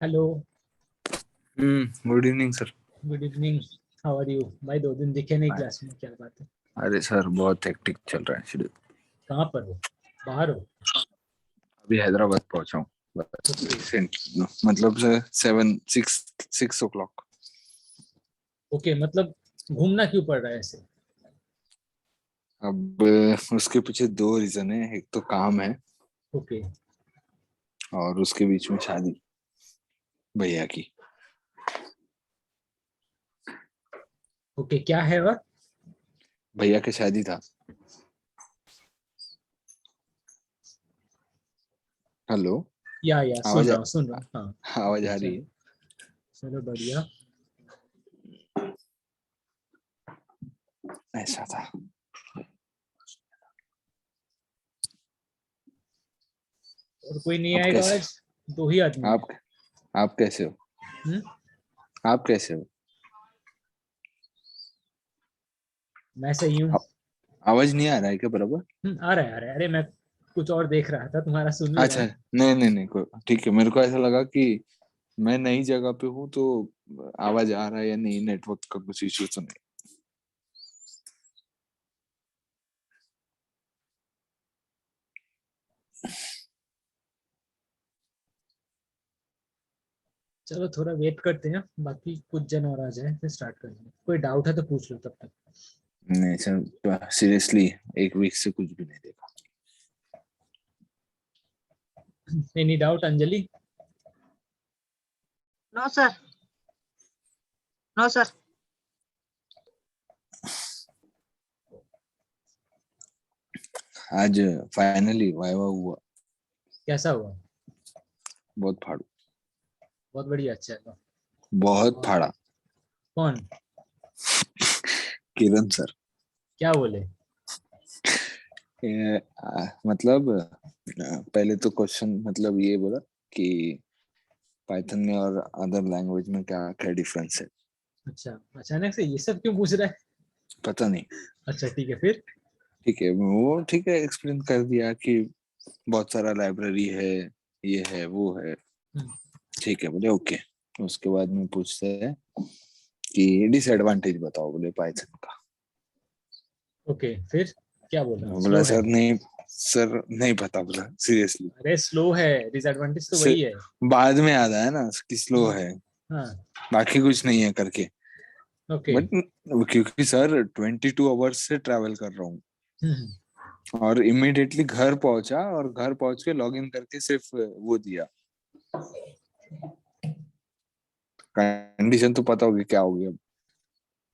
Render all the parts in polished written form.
Hello. Good evening sir. Good evening. How are you भाई? 2 दिन दिखे नहीं अरे क्लास में, क्या बात है? अरे सर, बहुत हेक्टिक चल रहा है शेड्यूल। कहाँ पर हो? बाहर हो? अभी हैदराबाद पहुंचा हूँ बस ओके। रिसेंट, मतलब सर 6 o'clock। ओके, मतलब घूमना क्यों पड़ रहा है ऐसे? अब उसके पीछे दो रीजन है, एक तो काम है ओके। और उसके बीच में शादी भैया की। ओके, क्या है वह? भैया की शादी था। हेलो। या आवाज सुन रहा हूँ, हाँ। आवाज आ रही अच्छा, है? चलो बढ़िया। ऐसा था। और कोई नहीं आप आएगा कैसे आज? 2 ही आदमी है। आप आप कैसे हो? हम्म। आप कैसे हो? मैं सही हूँ। आ, आवाज नहीं आ रहा है क्या बराबर? आ रहा है, आ रहा है। अरे मैं कुछ और देख रहा था, तुम्हारा सुन ही रहा अच्छा, हूँ। नहीं नहीं नहीं, कोई ठीक है। मेरे को ऐसा लगा कि मैं नई जगह पे हूँ तो आवाज आ रहा है या नहीं, नेटवर्क का कुछ इश्यू तो नहीं। चलो थोड़ा वेट करते हैं, बाकी कुछ जन और आ जाए फिर स्टार्ट करेंगे। कोई डाउट है तो पूछ लो तब तक। नहीं सर, सीरियसली एक वीक से कुछ भी नहीं देखा। Any doubt Anjali? No sir. No sir. आज फाइनली वाइवा हुआ। कैसा हुआ? बहुत फाड़ू। बहुत बढ़िया, अच्छा है तो। बहुत फाड़ा। कौन? किरण सर। क्या बोले? मतलब पहले तो क्वेश्चन मतलब ये बोला कि पाइथन में और अदर लैंग्वेज में क्या क्या डिफरेंस है। अच्छा, अचानक से ये सब क्यों पूछ रहा है? पता नहीं। अच्छा ठीक है, फिर? ठीक है, वो ठीक है, एक्सप्लेन कर दिया कि बहुत सारा लाइब्रेरी है, ये है वो है। हम्म, ठीक है बोले, ओके। उसके बाद में पूछते हैं कि डिसएडवांटेज बताओ, बोले पाइथन का। ओके, फिर क्या बोला? बोला स्लो है? सर नहीं, सर नहीं पता, बोला सीरियसली। अरे स्लो है, डिसएडवांटेज तो से वही है। बाद में याद आया ना कि स्लो हम्म, है, हाँ। बाकी कुछ नहीं है करके। ओके। बट क्योंकि सर 22 आवर्स से ट्रैवल कर रहा हूँ हम्म, और इमिडिएटली घर पहुंचा और घर पहुंच के लॉग इन करके सिर्फ वो दिया। कंडीशन तो पता होगी क्या होगी अब।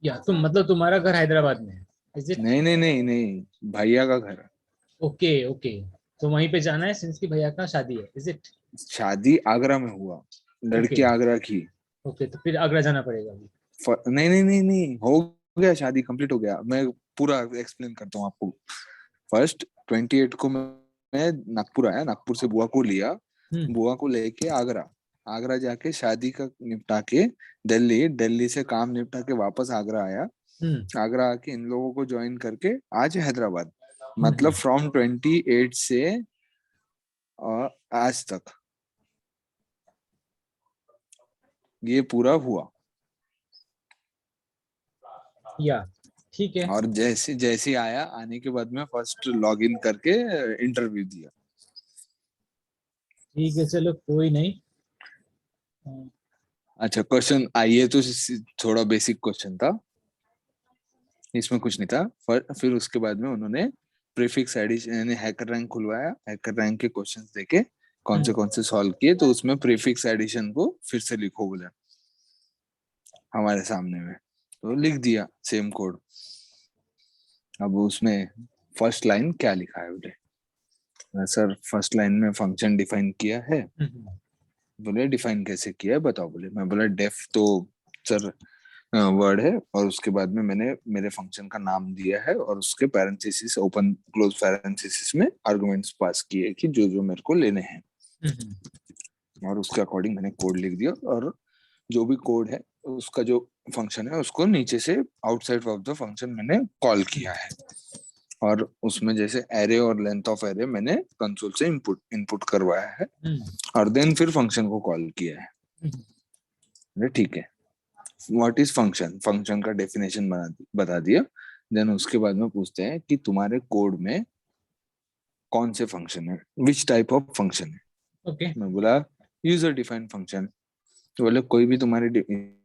या तुम मतलब तुम्हारा घर हैदराबाद में है? Is it? नहीं नहीं नहीं नहीं, भैया का घर। Okay okay. तो वहीं पे जाना है सिंस की भैया का शादी है, इज इट? शादी आगरा में हुआ, ओके। लड़की आगरा की। ओके, तो फिर आगरा जाना पड़ेगा अभी? नहीं नहीं नहीं नहीं, हो गया, शादी कंप्लीट हो गया। मैं पूरा एक्सप्लेन करता हूँ आपको। फर्स्ट 28 को मैं नागपुर आया, नागपुर से बुआ को लिया, हम्म। बुआ को लेके आगरा, आगरा जाके शादी का निपटा के दिल्ली, दिल्ली से काम निपटा के वापस आगरा आया। हम्म। आगरा आके इन लोगों को ज्वाइन करके आज हैदराबाद। मतलब हम्म। फ्रॉम 28 से आज तक ये पूरा हुआ। या ठीक है। और जैसे जैसे आया, आने के बाद में फर्स्ट लॉग इन करके इंटरव्यू दिया। ठीक है, चलो कोई नहीं। अच्छा, क्वेश्चन आइए तो थोड़ा बेसिक क्वेश्चन था, इसमें कुछ नहीं था। फिर उसके बाद में उन्होंने प्रीफिक्स एडिशन यानी हैकर रैंक खुलवाया, हैकर रैंक के क्वेश्चंस देके कौन से सॉल्व किए, तो उसमें प्रीफिक्स एडिशन को फिर से लिखो बोला हमारे सामने में। तो लिख दिया सेम कोड। अब उसमें फर्स्ट लाइन क्या लिखा है बोले, सर फर्स्ट लाइन में फंक्शन डिफाइन किया है। हम्म। बोले डिफाइन कैसे किया है बताओ, बोले। मैं बोला डेफ तो सर वर्ड है, और उसके बाद में मैंने मेरे फंक्शन का नाम दिया है और उसके पैरेंथेसिस, ओपन क्लोज पैरेंथेसिस में आर्गुमेंट्स पास किए कि जो जो मेरे को लेने हैं, हम्म। और उसके अकॉर्डिंग मैंने कोड लिख दिया। और जो भी कोड है उसका जो फंक्शन है उसको नीचे से आउटसाइड ऑफ द फंक्शन मैंने कॉल किया है। और उसमें जैसे एरे और लेंथ ऑफ एरे मैंने कंसोल से इनपुट इनपुट करवाया है, हम्म। और देन फिर फंक्शन को कॉल किया है। बोले ठीक है, व्हाट इज फंक्शन, फंक्शन का डेफिनेशन बता दिया। देन उसके बाद में पूछते हैं कि तुम्हारे कोड में कौन से फंक्शन है, विच टाइप ऑफ फंक्शन है। ओके मैं बोला यूजर डिफाइंड फंक्शन। तो बोले कोई भी तुम्हारे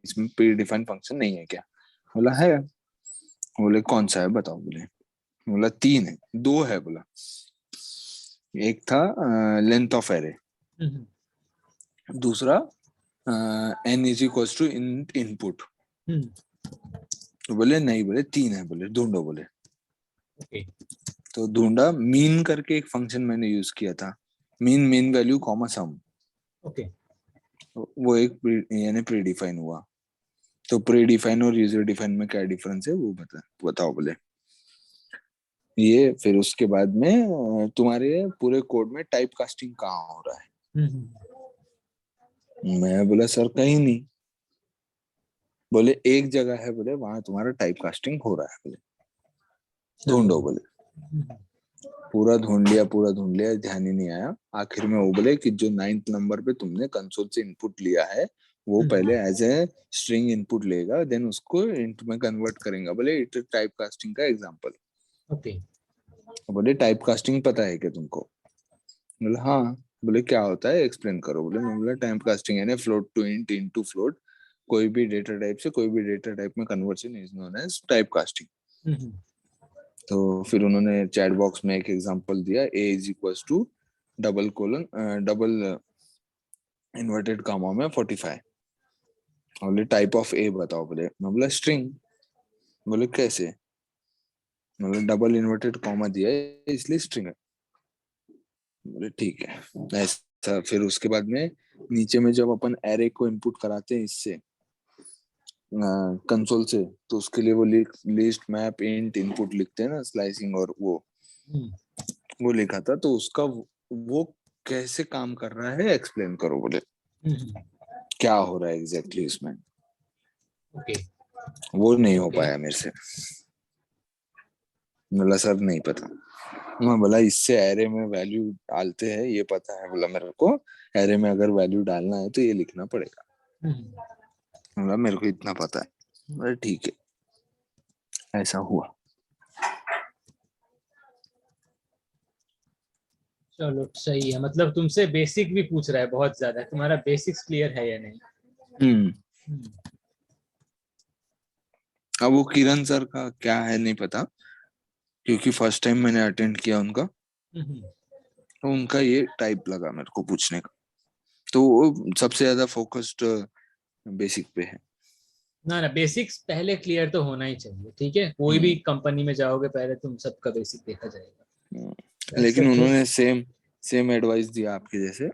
इसमें प्री डिफाइंड फंक्शन नहीं है क्या? बोला है। बोले कौन सा है बताओ। बोला 3 है, 2 है। बोला एक था लेंथ ऑफ एरे, दूसरा n is equals to input. तो बोले नहीं, बोले 3 है। बोले ढूंढो। बोले ओके तो ढूंढा, मीन करके एक फंक्शन मैंने यूज किया था, मीन वैल्यू कॉमा सम। ओके वो एक यानी प्री डिफाइन हुआ। तो प्री डिफाइन और यूजर डिफाइन में क्या डिफरेंस है वो बताओ। बोले ये। फिर उसके बाद में तुम्हारे पूरे कोड में टाइप कास्टिंग कहाँ हो रहा है? मैं बोला सर कहीं नहीं। बोले एक जगह है। बोले वहां तुम्हारा टाइप कास्टिंग हो रहा है। बोले ढूंढो। बोले पूरा ढूंढ लिया, ध्यान ही नहीं आया। आखिर में वो बोले कि जो 9th नंबर पे तुमने कंसोल से इनपुट लिया है वो पहले एज ए स्ट्रिंग इनपुट लेगा, देन उसको इंट में कन्वर्ट करेगा। बोले इट टाइप कास्टिंग का एग्जांपल। ओके बोले टाइप कास्टिंग पता है क्या तुमको? बोले हाँ। बोले क्या होता है एक्सप्लेन करो। बोले मैं बोला टाइप कास्टिंग है float to int, int to float, कोई भी डेटा टाइप से कोई भी डेटा टाइप में conversion is known as type casting. तो फिर उन्होंने चैट बॉक्स में एक एग्जांपल दिया, a is equals to double inverted comma में 45। बोले टाइप ऑफ a बताओ। बोले मैं बोला स्ट्रिंग। बोले कैसे? मतलब डबल इन्वर्टेड कॉमा दिया है इसलिए स्ट्रिंग है। बोले ठीक है ऐसा। फिर उसके बाद में नीचे में जब अपन एरे को इनपुट कराते हैं इससे कंसोल से, तो उसके लिए वो लिस्ट मैप इंट इनपुट लिखते हैं ना, स्लाइसिंग और वो लिखा था। तो उसका वो कैसे काम कर रहा है एक्सप्लेन करो। बोले क्या हो रहा है एग्जैक्टली इसमें। ओके वो नहीं हो पाया मेरे से। बोला सर नहीं पता। मैं बोला इससे एरे में वैल्यू डालते हैं ये पता है। बोला मेरे को एरे में अगर वैल्यू डालना है तो ये लिखना पड़ेगा। बोला मेरे को इतना पता है। बोला ठीक है। ऐसा हुआ। चलो सही है, मतलब तुमसे बेसिक भी पूछ रहा है बहुत ज्यादा, तुम्हारा बेसिक्स क्लियर है या नहीं? अब वो किरण सर का क्या है नहीं पता, क्योंकि फर्स्ट टाइम मैंने अटेंड किया उनका। तो उनका ये टाइप लगा मेरे को पूछने का। तो वो सबसे ज्यादा फोकस्ड बेसिक पे है। ना बेसिक्स पहले क्लियर तो होना ही चाहिए, ठीक है? कोई भी कंपनी में जाओगे पहले तुम सबका बेसिक देखा जाएगा। लेकिन उन्होंने सेम एडवाइस दिया आपके जैसे।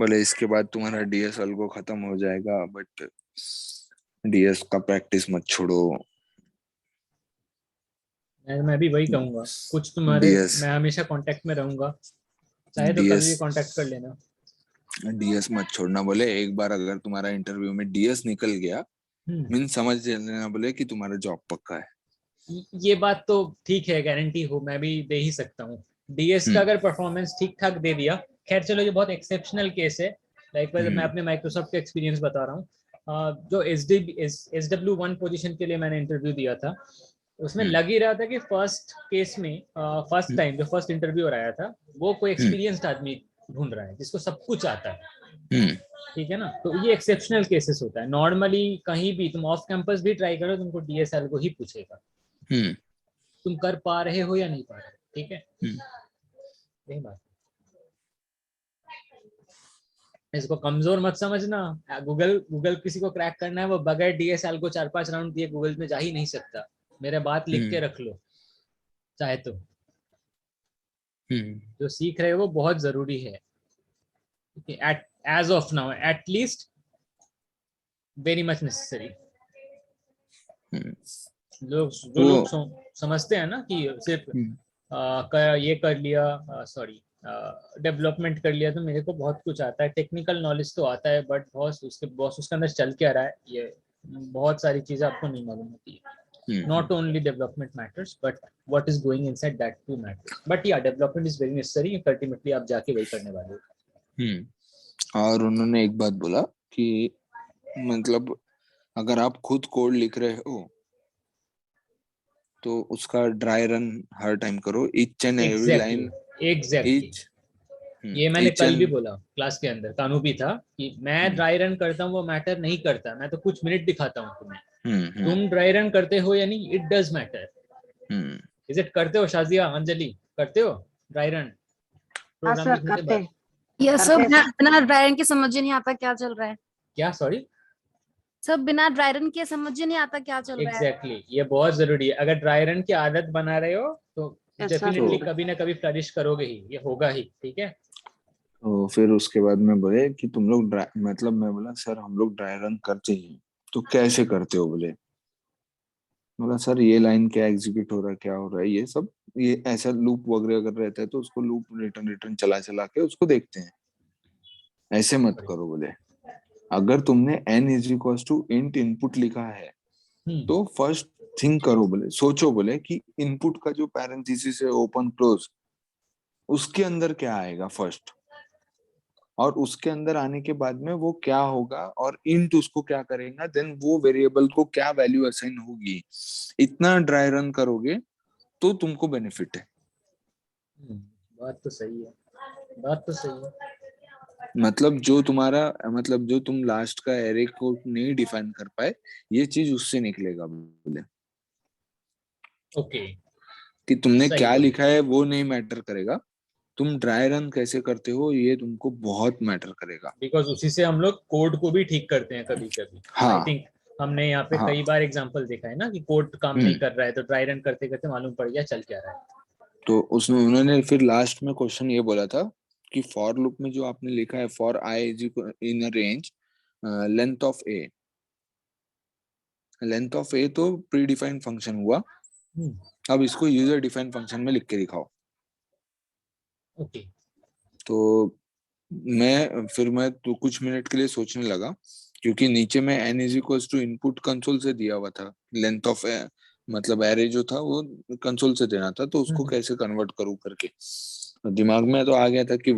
बोले इसके बाद तुम्हारा डीएस अल्गो खत्म हो जाएगा, बट डीएस का प्रैक्टिस मत छोड़ो। मैं भी वही कहूंगा, कुछ तुम्हारे डीएस मैं हमेशा कांटेक्ट में रहूंगा, चाहे तो कभी भी डीएस कांटेक्ट कर लेना। डीएस मत छोड़ना। बोले एक बार अगर तुम्हारा इंटरव्यू में डीएस निकल गया मीन समझ लेना बोले कि तुम्हारा जॉब पक्का है। ये बात तो ठीक है, गारंटी हो मैं भी दे ही सकता हूँ। डीएस का अगर परफॉर्मेंस ठीक ठाक दे दिया, खैर चलो ये बहुत एक्सेप्शनल केस है। लाइक मैं अपने माइक्रोसॉफ्ट का एक्सपीरियंस बता रहा हूँ। जो SW1 पोजीशन के लिए मैंने इंटरव्यू दिया था, उसमें लग ही रहा था कि फर्स्ट केस में फर्स्ट टाइम जो फर्स्ट इंटरव्यूअर आया था वो कोई एक्सपीरियंस्ड आदमी ढूंढ रहा है जिसको सब कुछ आता है। ठीक है ना? तो ये एक्सेप्शनल केसेस होता है। नॉर्मली कहीं भी तुम ऑफ कैंपस भी ट्राई करो, तुमको डीएसएल को ही पूछेगा तुम कर पा रहे हो या नहीं पा रहे। ठीक है, यही बात। इसको कमजोर मत समझना। गूगल किसी को क्रैक करना है, वो बगैर डीएसएल को 4-5 राउंड दिए गूगल में जा ही नहीं सकता। मेरे बात लिख के रख लो चाहे तो। जो सीख रहे हो वो बहुत जरूरी है। As of now at least very much necessary. जो लोग समझते हैं ना कि सिर्फ ये कर लिया, सॉरी डेवलपमेंट कर लिया तो मेरे को बहुत कुछ आता है, टेक्निकल नॉलेज तो आता है, बट बॉस उसके अंदर चल क्या रहा है ये बहुत सारी चीजें आपको नहीं मालूम होती है। Not only development matters, but what is going inside that too matters. But yeah, development is very necessary. Ultimately, आप जाके वही करने वाले हो। और उन्होंने एक बात बोला कि मतलब अगर आप खुद कोड लिख रहे हो तो उसका ड्राई रन हर टाइम करो, each and every exactly line, exactly each ये मैंने ईच कल भी एंड बोला क्लास के अंदर, कानू भी था कि मैं ड्राई रन करता हूँ वो मैटर नहीं करता, मैं तो कुछ मिनट दिखाता हूँ तुम्हें, हम्म तुम ड्राई रन करते हो या नहीं, it does matter. Hmm is it करते हो शाजिया, अंजलि, करते हो ड्राई रन हाँ प्रोग्राम सर, लिखने के करते बाद? ये सब करते बिना सर। बिना ड्राई रन के समझ ही नहीं आता क्या चल रहा है। क्या, सॉरी? सब बिना ड्राई रन के समझ ही नहीं आता क्या चल रहा है। एग्जैक्टली ये बहुत जरूरी है, अगर ड्राई रन की आदत बना रहे हो तो यस सर। डेफिनेटली तो कभी ना कभी फ्लरिश करोगे ही, ये होगा ही, ठीक है। तो फिर उसके बाद में बोले कि तुम लोग मतलब मैं बोला सर हम लोग ड्राई रन करते हैं, तो कैसे करते हो? बोले, बोला सर ये लाइन क्या एग्जीक्यूट हो रहा है, क्या हो रहा है, ये सब, ये ऐसा लूप वगैरह अगर रहता है तो उसको लूप रिटर्न रिटर्न चला चला के उसको देखते हैं, ऐसे मत करो। बोले अगर तुमने n is equal to int input लिखा है हम्म तो फर्स्ट थिंक करो, बोले सोचो, बोले कि इनपुट का जो पैरेंथेसिस है ओपन क्लोज, उसके अंदर क्या आएगा फर्स्ट, और उसके अंदर आने के बाद में वो क्या होगा और इंट उसको क्या करेगा, देन वो वेरिएबल को क्या वैल्यू असाइन होगी। इतना ड्राई रन करोगे तो तुमको बेनिफिट है। हम्म, बात तो सही है, बात तो सही है। मतलब जो तुम्हारा, मतलब जो तुम लास्ट का एरे को नहीं डिफाइन कर पाए, ये चीज उससे निकलेगा। बोले ओके, कि तुमने सही क्या बोला। लिखा है वो नहीं मैटर करेगा, तुम ड्राई रन कैसे करते हो ये तुमको बहुत मैटर करेगा। बिकॉज उसी से हम लोग कोड को भी ठीक करते हैं कभी कभी। आई हाँ थिंक हमने यहाँ पे हाँ। कई बार एग्जांपल देखा है ना कि कोड काम नहीं हम्म। कर रहा है तो ड्राई रन करते करते मालूम पड़ गया चल क्या रहा है। तो उसमें उन्होंने फिर लास्ट में क्वेश्चन ये बोला था कि फॉर लूप में जो आपने लिखा है for i is in a range length of A, length of A तो प्री डिफाइंड फंक्शन हुआ, हम्म अब इसको यूजर डिफाइंड फंक्शन में लिख के दिखाओ। ओके तो मैं तो कुछ मिनट के लिए सोचने लगा, क्योंकि नीचे में n is equal to input console से दिया हुआ था, लेंथ ऑफ मतलब एरे जो था वो कंसोल से देना था, तो उसको हम्म कैसे कन्वर्ट करूं करके दिमाग में तो आ गया था कि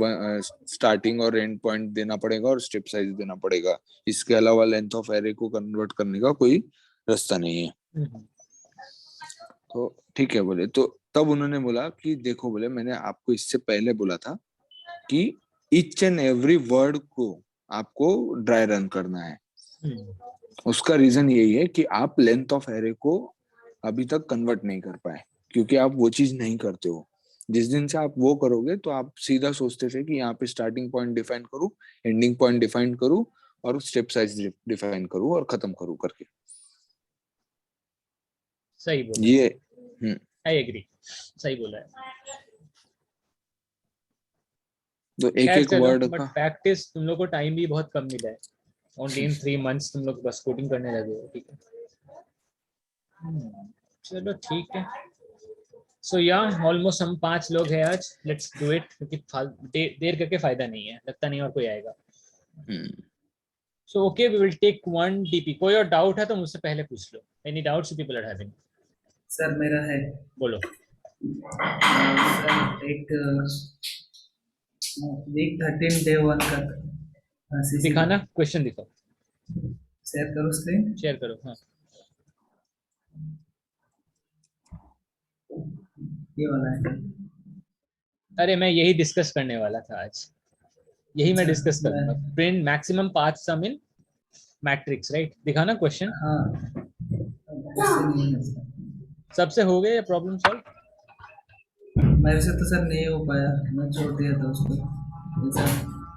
स्टार्टिंग और एंड पॉइंट देना पड़ेगा और स्टेप साइज देना पड़ेगा, इसके अलावा लेंथ ऑफ एरे को कन्वर्ट करने का कोई रास्ता नहीं है। हम्म तो ठीक है बोले, तो तब उन्होंने बोला कि देखो, बोले मैंने आपको इससे पहले बोला था कि ईच एंड एवरी वर्ड को आपको ड्राई रन करना है। हम्म, उसका रीजन यही है कि आप लेंथ ऑफ एरे को अभी तक कन्वर्ट नहीं कर पाए, क्योंकि आप वो चीज नहीं करते हो। जिस दिन से आप वो करोगे तो आप सीधा सोचते थे कि यहाँ पे स्टार्टिंग पॉइंट डिफाइन करूँ, एंडिंग पॉइंट डिफाइन करूँ और स्टेप साइज डिफाइन करूँ और खत्म करूँ करके। सही बोला, ये हम्म आई एग्री, सही बोला है। तो एक खैर एक चलो, वर्ड बट का। प्रैक्टिस तुम लोग को टाइम भी बहुत कम मिला है, ओनली इन 3 months तुम लोग बस कोडिंग करने लगे हो, ठीक है। चलो ठीक है। सो या ऑलमोस्ट हम 5 लोग हैं आज, लेट्स डू इट, क्योंकि देर करके फायदा नहीं है, लगता नहीं और कोई आएगा। Hmm so okay, we will take 1 DP। कोई और डाउट है तो मुझसे पहले पूछ लो, any doubts people are having? Sir मेरा है। बोलो। सर एक वीक 13 डे 1 का सीसी दिखाना, क्वेश्चन दिखाओ, शेयर करो स्क्रीन। शेयर करो। हाँ, ये वाला है। अरे मैं यही डिस्कस करने वाला था आज, यही मैं अच्छा डिस्कस मैं करूंगा। प्रिंट मैक्सिमम पाथ सम इन मैट्रिक्स, राइट? दिखाना क्वेश्चन। हाँ इससे नहीं है सर। सबसे हो गया ये प्रॉब्लम सॉल्व? मेरे से तो सर नहीं हो पाया, मैं छोड़ दिया था उसको ऐसा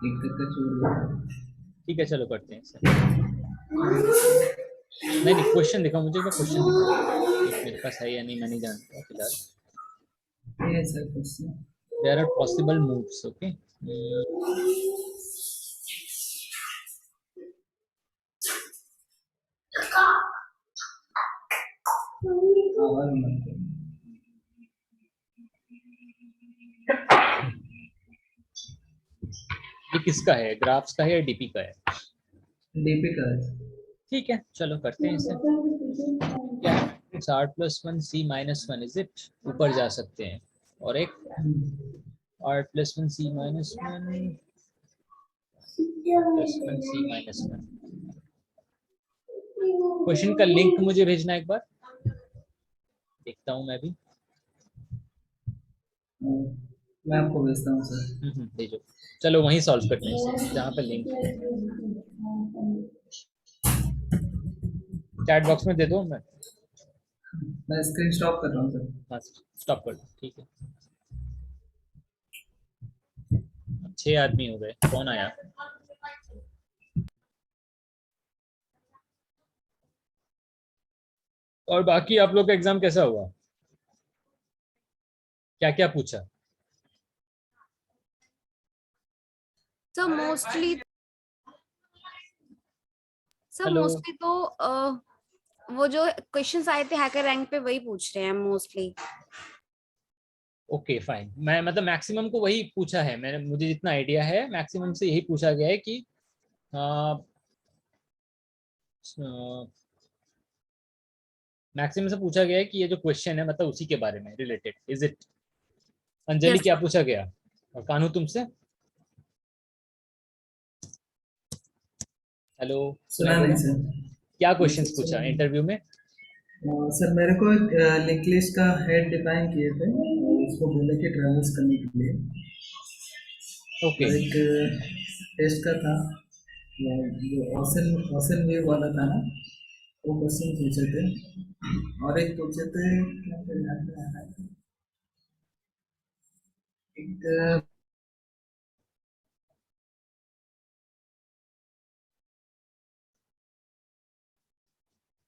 एक करके छोड़ दिया। ठीक है चलो करते हैं सर। नहीं नहीं, क्वेश्चन दिखाओ मुझे, मैं क्वेश्चन दिखाओ, एक मेरे पास है या नहीं मैं नहीं जानता फिलहाल। ये है sir question. There are possible moves, okay. आवाज मत करो। ये किसका है, ग्राफ्स का है या डीपी का है? डीपी का है। ठीक है चलो करते हैं इसे। क्या it's r+1 c-1, is it? ऊपर जा सकते हैं। और एक r+1 c-1, +1 C -1। क्वेश्चन का लिंक मुझे भेजना एक बार, देखता हूँ मैं भी। मैं आपको भेजता हूँ सर। भेजो, चलो वहीं सॉल्व करते हैं इसे, जहाँ पे लिंक है। चैट बॉक्स में दे दो, मैं स्क्रीन स्टॉप कर रहा हूँ सर। हाँ स्टॉप कर दो, ठीक है। 6 आदमी हो गए, कौन आया? और बाकी आप लोग का एग्जाम कैसा हुआ? क्या क्या पूछा? सर मोस्टली हेलो, तो वो जो क्वेश्चंस आए थे हैकर रैंक पे वही पूछ रहे हैं मोस्टली। Okay fine. मैं मतलब मैक्सिमम को वही पूछा है मैंने, मुझे जितना आइडिया है मैक्सिमम से यही पूछा गया है कि मैक्सिमम से पूछा गया है कि ये जो क्वेश्चन है मतलब उसी के बारे में related, is it? Anjali, yes क्या पूछा गया? और कान्हू तुमसे? हेलो, सुनाई सुना नहीं देगा? सर। क्या नहीं क्वेश्चंस सर, पूछा सुना नहीं। इंटरव्यू में? सर मेरे को एक लिंक लिस्ट का हेड डिफाइन किए थे और उसको बोले कि ट्रेवल्स करने के लिए। ओके और एक टेस्ट का था जो ओशन ओशन वेव वाला था ना, वो क्वेश्चन पूछे थे। और एक पूछे थे क्या था याद नहीं आ रहा है। एक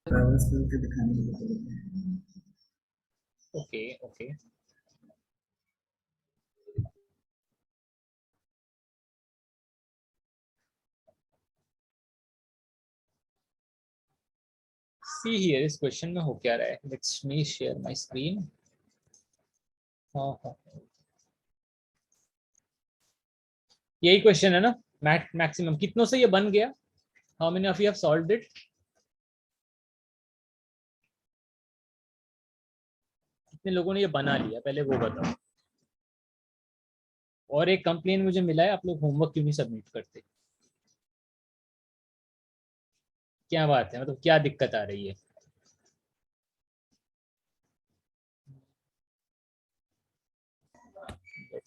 ट्रेवल्स करके दिखाने के लिए बोले थे। Okay okay. सी हियर, इस क्वेश्चन में हो क्या रहा है? Let's me share my screen. हाँ हाँ, यही क्वेश्चन है ना? मैक्सिमम कितनों से ये बन गया? How many of you have solved it? कितने लोगों ने ये बना लिया, पहले वो बताओ। और एक कंप्लेन मुझे मिला है, आप लोग होमवर्क क्यों नहीं सबमिट करते? क्या बात है, मतलब क्या दिक्कत आ रही है?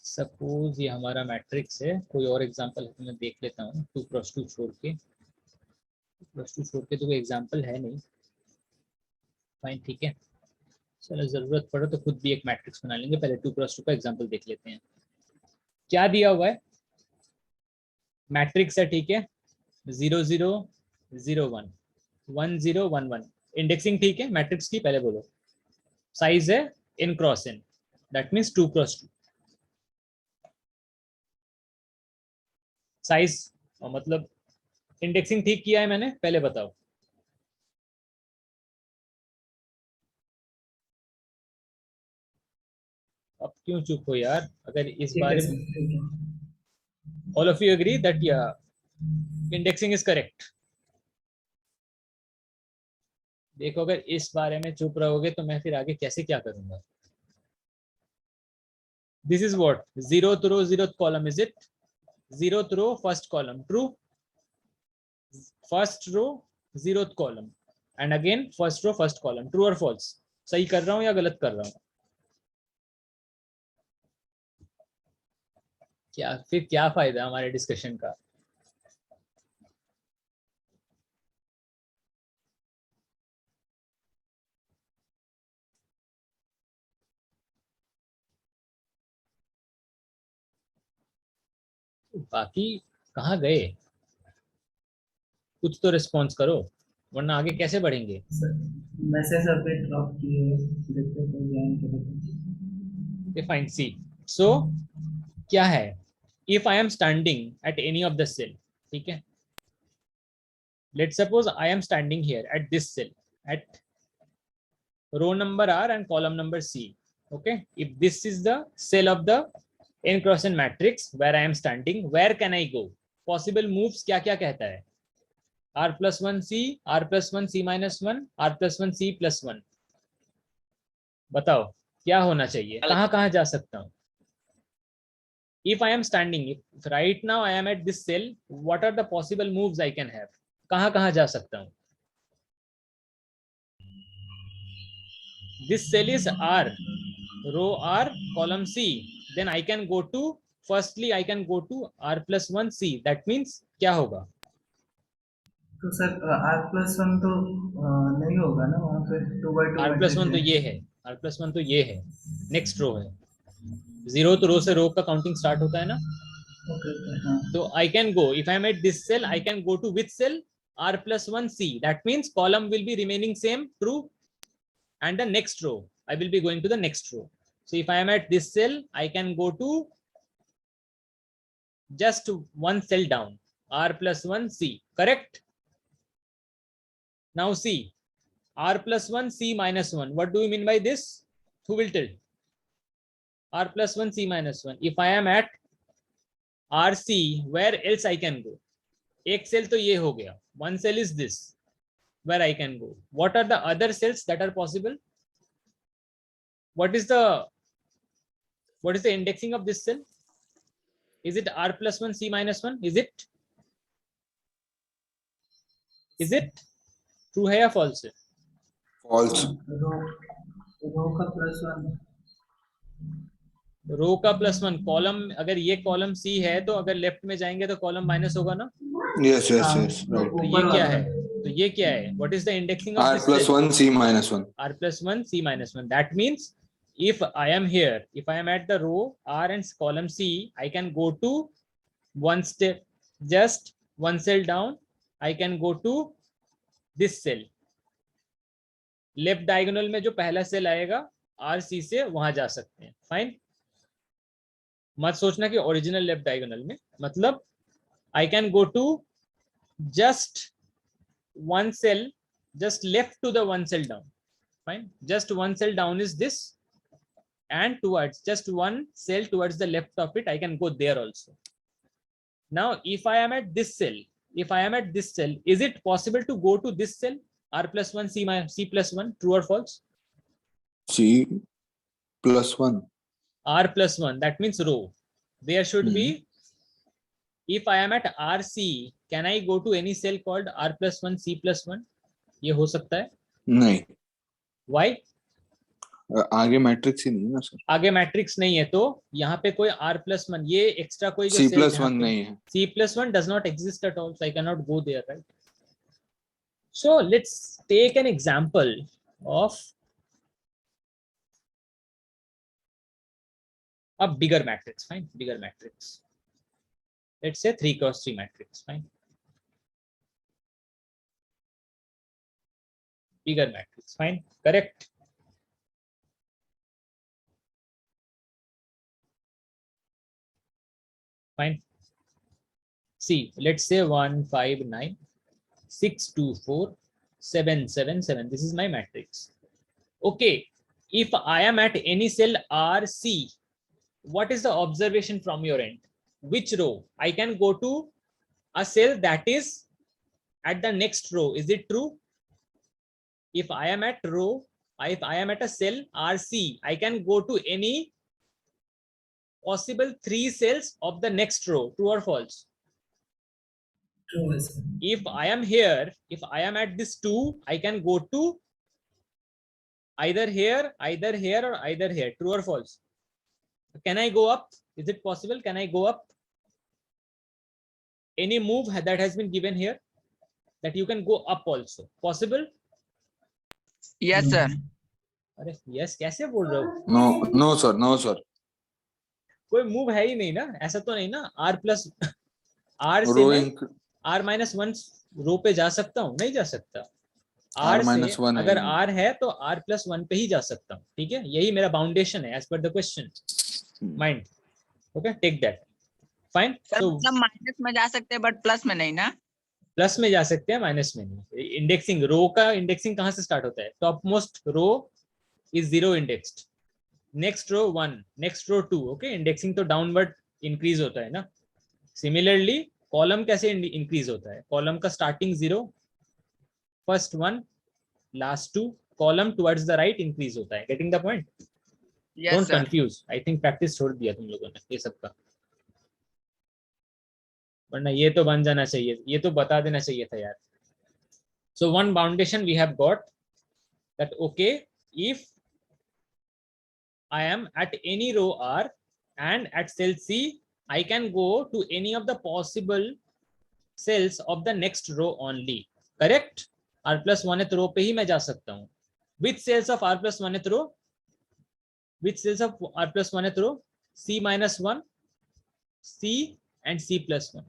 सपोज ये हमारा मैट्रिक्स है, कोई और एग्जांपल है तो मैं देख लेता हूँ। 2x2 छोड़ के, 2x2 छोड़ के तो कोई एग्जांपल है नहीं। फाइन, ठीक है, चलो जरूरत पड़े तो खुद भी एक मैट्रिक्स बना लेंगे। पहले 2x2 का एग्जांपल देख लेते हैं। क्या दिया हुआ है? मैट्रिक्स है, ठीक है, 0 0 0 1 1 0 1 1। इंडेक्सिंग ठीक है मैट्रिक्स की, पहले बोलो। साइज है n cross n, that means 2x2। Size मतलब इंडेक्सिंग ठीक किया है मैंने, पहले बताओ। अब क्यों चुप हो यार? अगर इस ठीक है बारे में सर, ठीक है। All of you agree that या इंडेक्सिंग इज करेक्ट? देखो, अगर इस बारे में चुप रहोगे तो मैं फिर आगे कैसे क्या करूंगा? This is what? 0th row 0th column, is it? 0th row first column, true? First row 0th column and again first row first column, true or false? सही कर रहा हूं या गलत कर रहा हूं? क्या फिर क्या फायदा हमारे डिस्कशन का? बाकी कहाँ गए? कुछ तो रिस्पॉन्स करो, वरना आगे कैसे बढ़ेंगे? सर मैसेज अभी ड्रॉप किए, देखते हैं कोई ज्वाइन करेगा। फाइन, सी। सो क्या है? If I am standing at any of the cell, ठीक है, let suppose I am standing here at this cell, at row number R and column number C. Okay, if this is the cell of the n cross n matrix where I am standing, where can I go? Possible moves क्या क्या कहता है? R+1 C, R+1 C -1, R+1 C +1। बताओ क्या होना चाहिए, कहाँ कहाँ जा सकता हूँ? if I am standing, if right now I am at this cell, what are the possible moves I can have? कहाँ जा सकता हूँ? This cell is R, row R, column C. Then I can go to, firstly I can go to R plus 1 C. That means क्या होगा? तो sir R+1 तो नहीं होगा ना वहाँ पे 2/2 R plus 1 तो ये है, R plus 1 तो ये है, नेक्स्ट रो है, 0 तो रो से रो का काउंटिंग स्टार्ट होता है ना. ओके हाँ So I can go, if I am at this cell, I can go to which cell? R plus 1 C. That means column will be remaining same, true, and the next row I will be going to the next row. So if I am at this cell, I can go to just one cell down, R plus 1 C, correct? Now see, R plus 1 C minus 1. What do you mean by this? Who will tell? R plus 1 C minus 1. If I am at RC, where else I can go? एक cell तो ये हो गया. One cell is this, where I can go. What are the other cells that are possible? What is the indexing of this cell? Is it R plus 1 C minus 1? Is it? Is it? True है या false है? false. रो का +1 रो का +1 column, अगर ये column C है तो अगर लेफ्ट में जाएंगे तो कॉलम माइनस होगा ना. Yes, yes, yes, right. तो ये क्या है? तो ये क्या है? What is the indexing of R this plus cell? 1 C minus 1. R plus 1 C minus 1. That means if I am here, if I am at the row R and column C, I can go to one step, just one cell down. I can go to this cell. Left diagonal में जो पहला cell आएगा R C से वहां जा सकते हैं. Fine, मत सोचना कि ओरिजिनल लेफ्ट डायगोनल में, मतलब I can go to just one cell, just left to the one cell down. Fine, just one cell down is this, and towards just one cell towards the left of it I can go there also. Now if I am at this cell, is it possible to go to this cell R plus 1 C plus 1? True or false? C plus 1. R plus 1, that means row. There should be, if I am at RC, can I go to any cell called R plus 1 C plus 1? ये हो सकता है? नहीं. Why? आगे matrix ही नहीं है ना sir. आगे मैट्रिक्स नहीं है तो यहाँ पे कोई R plus 1, ये एक्स्ट्रा कोई C plus 1 नहीं है. C plus 1 does not exist at all, so I cannot go there, right? So let's take an example of a bigger matrix. Fine, bigger matrix. Let's say 3 cross 3 matrix. Fine, bigger matrix. Fine, correct. Fine. See, let's say 1 5 9 6 2 4 7 7 7. This is my matrix. Okay, if I am at any cell RC, what is the observation from your end? Which row? I can go to a cell that is at the next row. Is it true? If I am at row, if I am at a cell RC, I can go to any possible 3 cells of the next row. True or false? True है sir. If I am here, if I am at this 2, I can go to either here, or either here. True or false? Can I go up? Is it possible? Can I go up? Any move that has been given here, that you can go up also. Possible? Yes, sir. अरे yes कैसे बोल रहे हो? No sir, no sir. कोई move है ही नहीं ना, ऐसा तो नहीं ना. R plus R से Rowing R minus 1 रो पे जा सकता हूँ? नहीं जा सकता. R R minus से 1 अगर है. R है तो R plus 1 पे ही जा सकता हूँ. ठीक है, यही मेरा बाउंडेशन है as per the question. Mind. Okay, take that. Fine. Sir So मतलब माइनस में जा सकते हैं बट प्लस में नहीं ना. प्लस में जा सकते हैं, माइनस में नहीं. इंडेक्सिंग रो का इंडेक्सिंग कहाँ से स्टार्ट होता है? Top most row is 0 indexed, next row 1, next row 2. Okay, indexing तो डाउनवर्ड इंक्रीज होता है ना. सिमिलरली कॉलम कैसे इंक्रीज होता है? कॉलम का starting 0, first 1, last 2, column towards the right increase होता है. Getting the point? Yes don't sir. Confuse. I think practice छोड़ दिया तुम लोगों ने ये सब का. वरना ये तो बन जाना चाहिए, ये तो बता देना चाहिए था यार. So one foundation we have got that okay, if I am at any row R and at cell C, I can go to any of the possible cells of the next row only. Correct? R plus 1th row पे ही मैं जा सकता हूँ. Which cells of R plus 1th row? Which cells of R plus 1th row? C minus 1, C and C plus 1.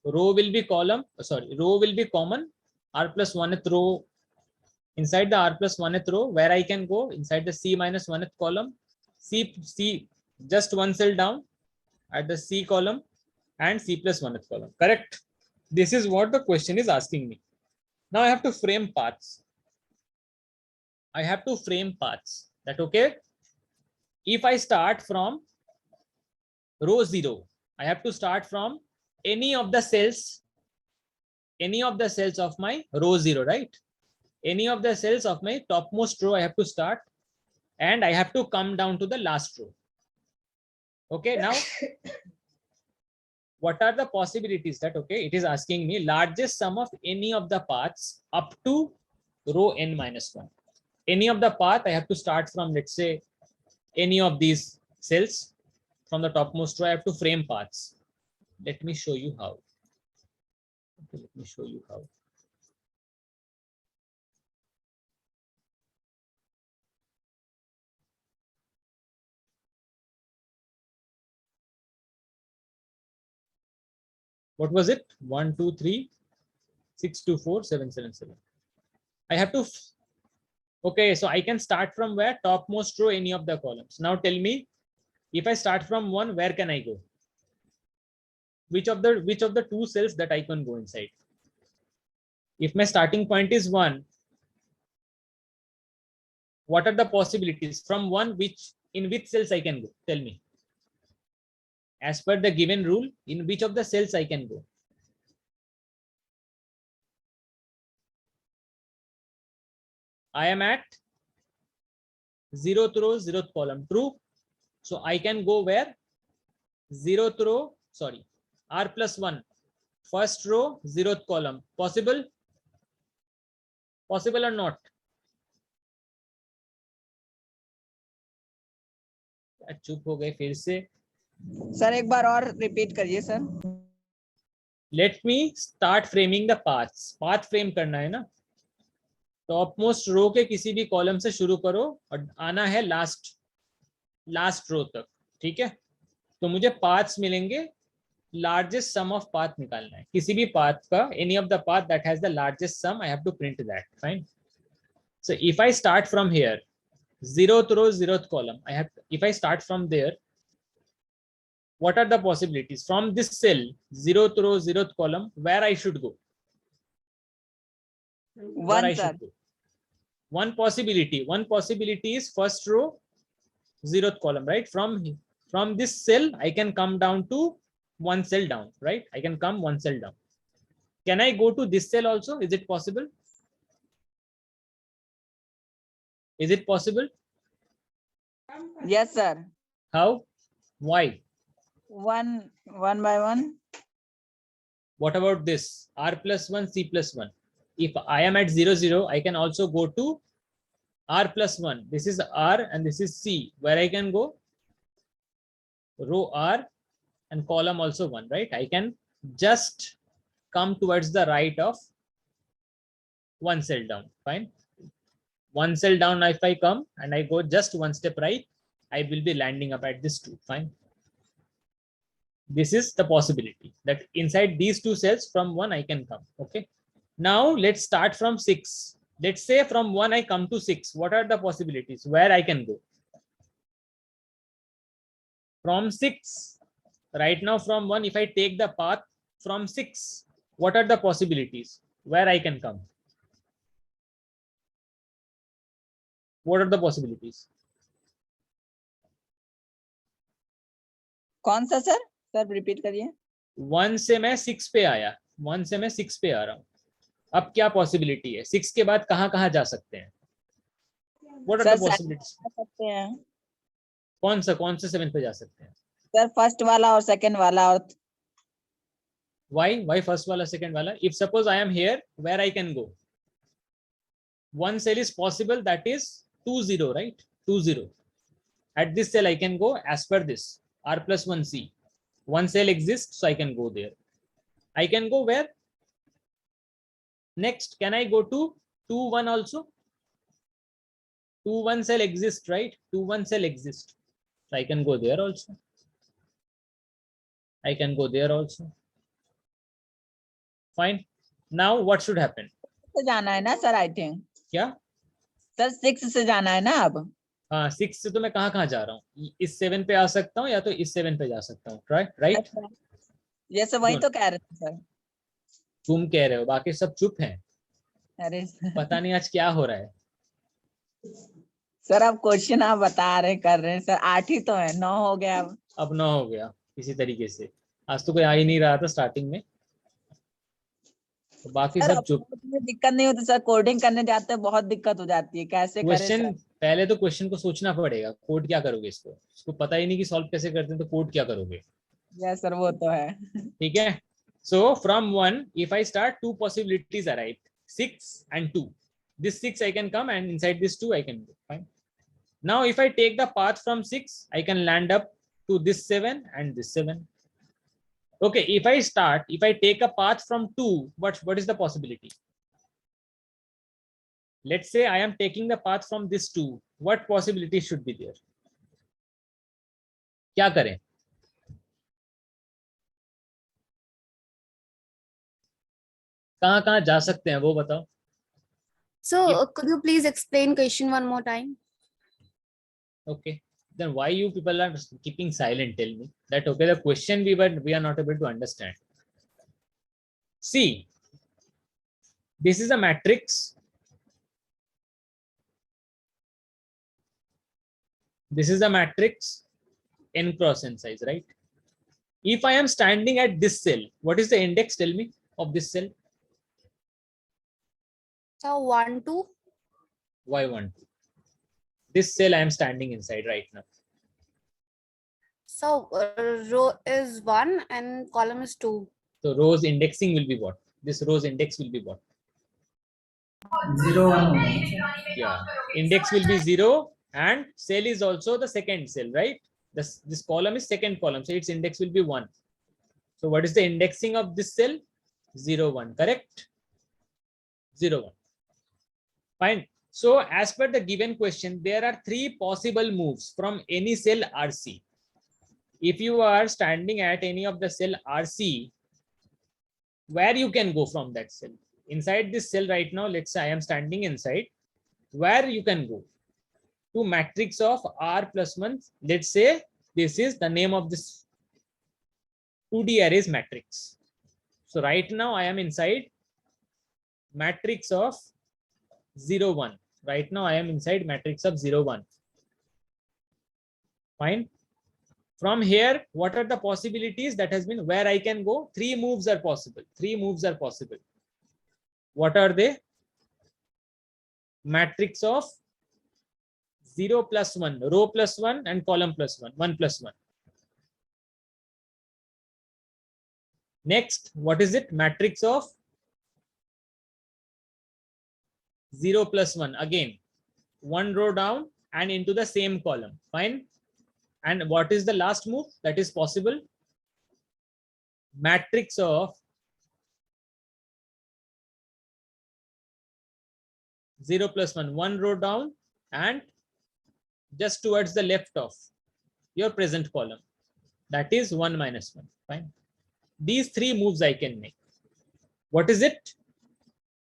Row will be column, row will be common. R plus 1th row, inside the R plus 1th row, where I can go inside the C minus 1th column, C just one cell down at the C column and C plus 1th column. Correct? This is what the question is asking me. Now I have to frame paths. I have to frame paths. That okay? If I start from row 0, I have to start from any of the cells of my row 0, right? Any of the cells of my topmost row I have to start, and I have to come down to the last row. Okay, now what are the possibilities? That okay, it is asking me largest sum of any of the paths up to row n minus 1. Any of the path I have to start from, let's say, any of these cells from the topmost row. I have to frame paths. Let me show you how. Okay, let me show you how. What was it? 1, 2, 3, 6, 2, 4, 7, 7, 7. I have to. Okay, so I can start from where? Topmost row, any of the columns. Now tell me, if I start from 1, where can I go? Which of the two cells that I can go inside? If my starting point is 1, what are the possibilities? From 1, in which cells I can go? Tell me. As per the given rule, in which of the cells I can go? I am at 0th row, 0th column. True. So I can go where? 0th row, sorry, R plus 1, first row, 0th column. Possible? Possible or not? चुप हो गए फिर से. Sir एक बार और repeat करिए sir. Let me start framing the paths. Path frame करना है ना. टॉपमोस्ट रो के किसी भी कॉलम से शुरू करो और आना है लास्ट रो तक. ठीक है, तो मुझे पाथ्स मिलेंगे. लार्जेस्ट सम ऑफ पाथ निकालना है किसी भी पाथ का. Any of the path that has the largest sum, I have to print that. Fine. So if I start from here, 0th row, 0th column, if I start from there, what are the possibilities? From this cell, 0th row, 0th column, where I should go? One, sir. One possibility is first row, 0th column, right? From this cell, I can come down to one cell down, right? I can come one cell down. Can I go to this cell also? Is it possible? Is it possible? Yes, sir. How? Why? One by one. What about this? R plus 1, C plus 1. If I am at 0, 0, I can also go to R plus 1. This is R and this is C, where I can go row R and column also 1, right? I can just come towards the right of one cell down. Fine. One cell down, if I come and I go just one step right, I will be landing up at this 2. Fine. This is the possibility that inside these two cells from 1 I can come. Okay. Now let's start from 6. Let's say from 1 I come to 6. What are the possibilities where I can go? From 6. Right now from 1, if I take the path from 6, what are the possibilities where I can come? What are the possibilities? कौन सा sir? Sir repeat करिए. 1 से मैं 6 पे आया. 1 से मैं 6 पे आ रहा हूँ. अब क्या पॉसिबिलिटी है? 6 के बाद कहाँ जा सकते हैं? What are the possibilities? सकते हैं. कौन से 7 पे जा सकते हैं? सर फर्स्ट वाला और सेकंड वाला और Why first wala, second wala? If suppose I am here, where I can go? One cell is possible, that is 2 0, right? 2 0. At this cell I can go as per this r plus 1c. One cell exists, so I can go there. I can go where? Next, can I go to 2 1 also? 2 1 cell exists, right? 2 1 cell exists. So I can go there also. I can go there also. Fine. Now what should happen? से जाना है ना sir, I think क्या? Sir 6 से जाना है ना अब. हाँ, 6 से तो मैं कहाँ जा रहा हूँ? इस 7 पे आ सकता हूँ या तो इस 7 पे जा सकता हूँ, राइट? अच्छा, ये सब वही तो कह रहे थे सर. तुम कह रहे हो, बाकी सब चुप हैं. अरे पता नहीं आज क्या हो रहा है. सर अब क्वेश्चन आप बता रहे कर रहे हैं सर. 8 ही तो है, 9 हो गया अब 9 हो गया किसी तरीके से. आज तो कोई आ ही नहीं रहा था स्टार्टिंग में, तो बाकी सर. सब चुप. में दिक्कत नहीं होती सर, कोडिंग करने जाते हैं बहुत दिक्कत हो जाती है, कैसे करें क्वेश्चन सर? पहले तो क्वेश्चन को सोचना पड़ेगा, कोड क्या करोगे इसको पता ही नहीं कि सॉल्व कैसे करते हैं, तो कोड क्या करोगे? यस सर, वो तो है. ठीक है. So from 1, if I start, 2 possibilities arrive, 6 and 2. This 6 I can come, and inside this 2 I can go. Fine. Now if I take the path from 6, I can land up to this 7 and this 7. Okay, if I take a path from 2, what is the possibility? Let's say I am taking the path from this 2. What possibility should be there? क्या करें? कहाँ जा सकते हैं वो बताओ. So could you please explain question one more time? Okay, then why you people are keeping silent? Tell me that. Okay, the question we are not able to understand. See, this is a matrix. This is a matrix n cross n size, right? If I am standing at this cell, what is the index? Tell me of this cell. So 1 2. Why 1 2? This cell I am standing inside right now. So row is 1 and column is 2. So rows indexing will be what? This rows index will be what? 0 1 होगा ना sir? Yeah, index will be 0, and cell is also the second cell, right? This column is second column, so its index will be 1. So what is the indexing of this cell? 0 1, correct? 0 1. Fine. So as per the given question, there are 3 possible moves from any cell RC. If you are standing at any of the cell RC, where you can go from that cell? Inside this cell right now, let's say I am standing inside. Where you can go? To matrix of R plus 1. Let's say this is the name of this 2D arrays matrix. So right now I am inside matrix of 0 1. Right now I am inside matrix of 0 1. Fine. From here, what are the possibilities that has been where I can go? 3 moves are possible. 3 moves are possible. What are they? Matrix of 0 plus 1, row plus 1 and column plus 1, 1 plus 1. Next, what is it? Matrix of 0 plus 1, again 1 row down and into the same column. Fine. And what is the last move that is possible? Matrix of 0 plus 1, 1 row down and just towards the left of your present column. That is 1 minus 1. Fine. These 3 moves I can make. What is it?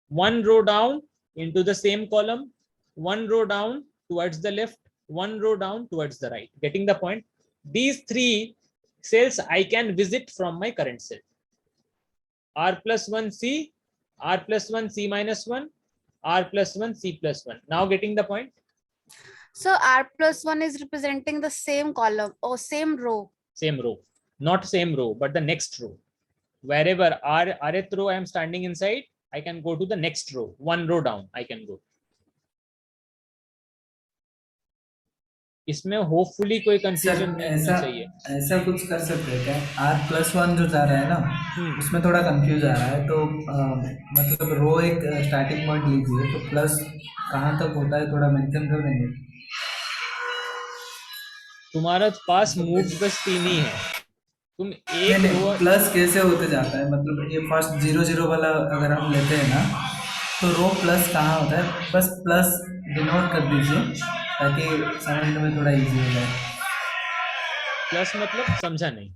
1 row down into the same column, 1 row down towards the left, 1 row down towards the right. Getting the point? These 3 cells I can visit from my current cell. R plus 1 C, R plus 1 C minus 1, R plus 1 C plus 1. Now getting the point? So R plus 1 is representing the same column or same row. Same row. Not same row, but the next row. Wherever rth row I am standing inside, I can go to the next row. 1 row down I can go. इसमें hopefully कोई sir confusion नहीं ऐसा होना चाहिए। ऐसा कुछ कर सकते हैं क्या, r+1 जो जा रहा है ना उसमें थोड़ा कंफ्यूज आ रहा है, तो मतलब रो एक स्टार्टिंग पॉइंट लीजिए, तो प्लस कहाँ तक होता है थोड़ा मेंशन कर देंगे। तुम्हारा पास मतलब मूव्स बस 3 ही है, तुम नहीं एक नहीं, रो, प्लस कैसे होते जाता है, मतलब ये फर्स्ट 0 0 वाला अगर हम लेते हैं ना, तो रो प्लस कहाँ होता है, बस प्लस डिनोट कर दीजिए ताकि समझने में थोड़ा इजी हो जाए। प्लस मतलब समझा नहीं।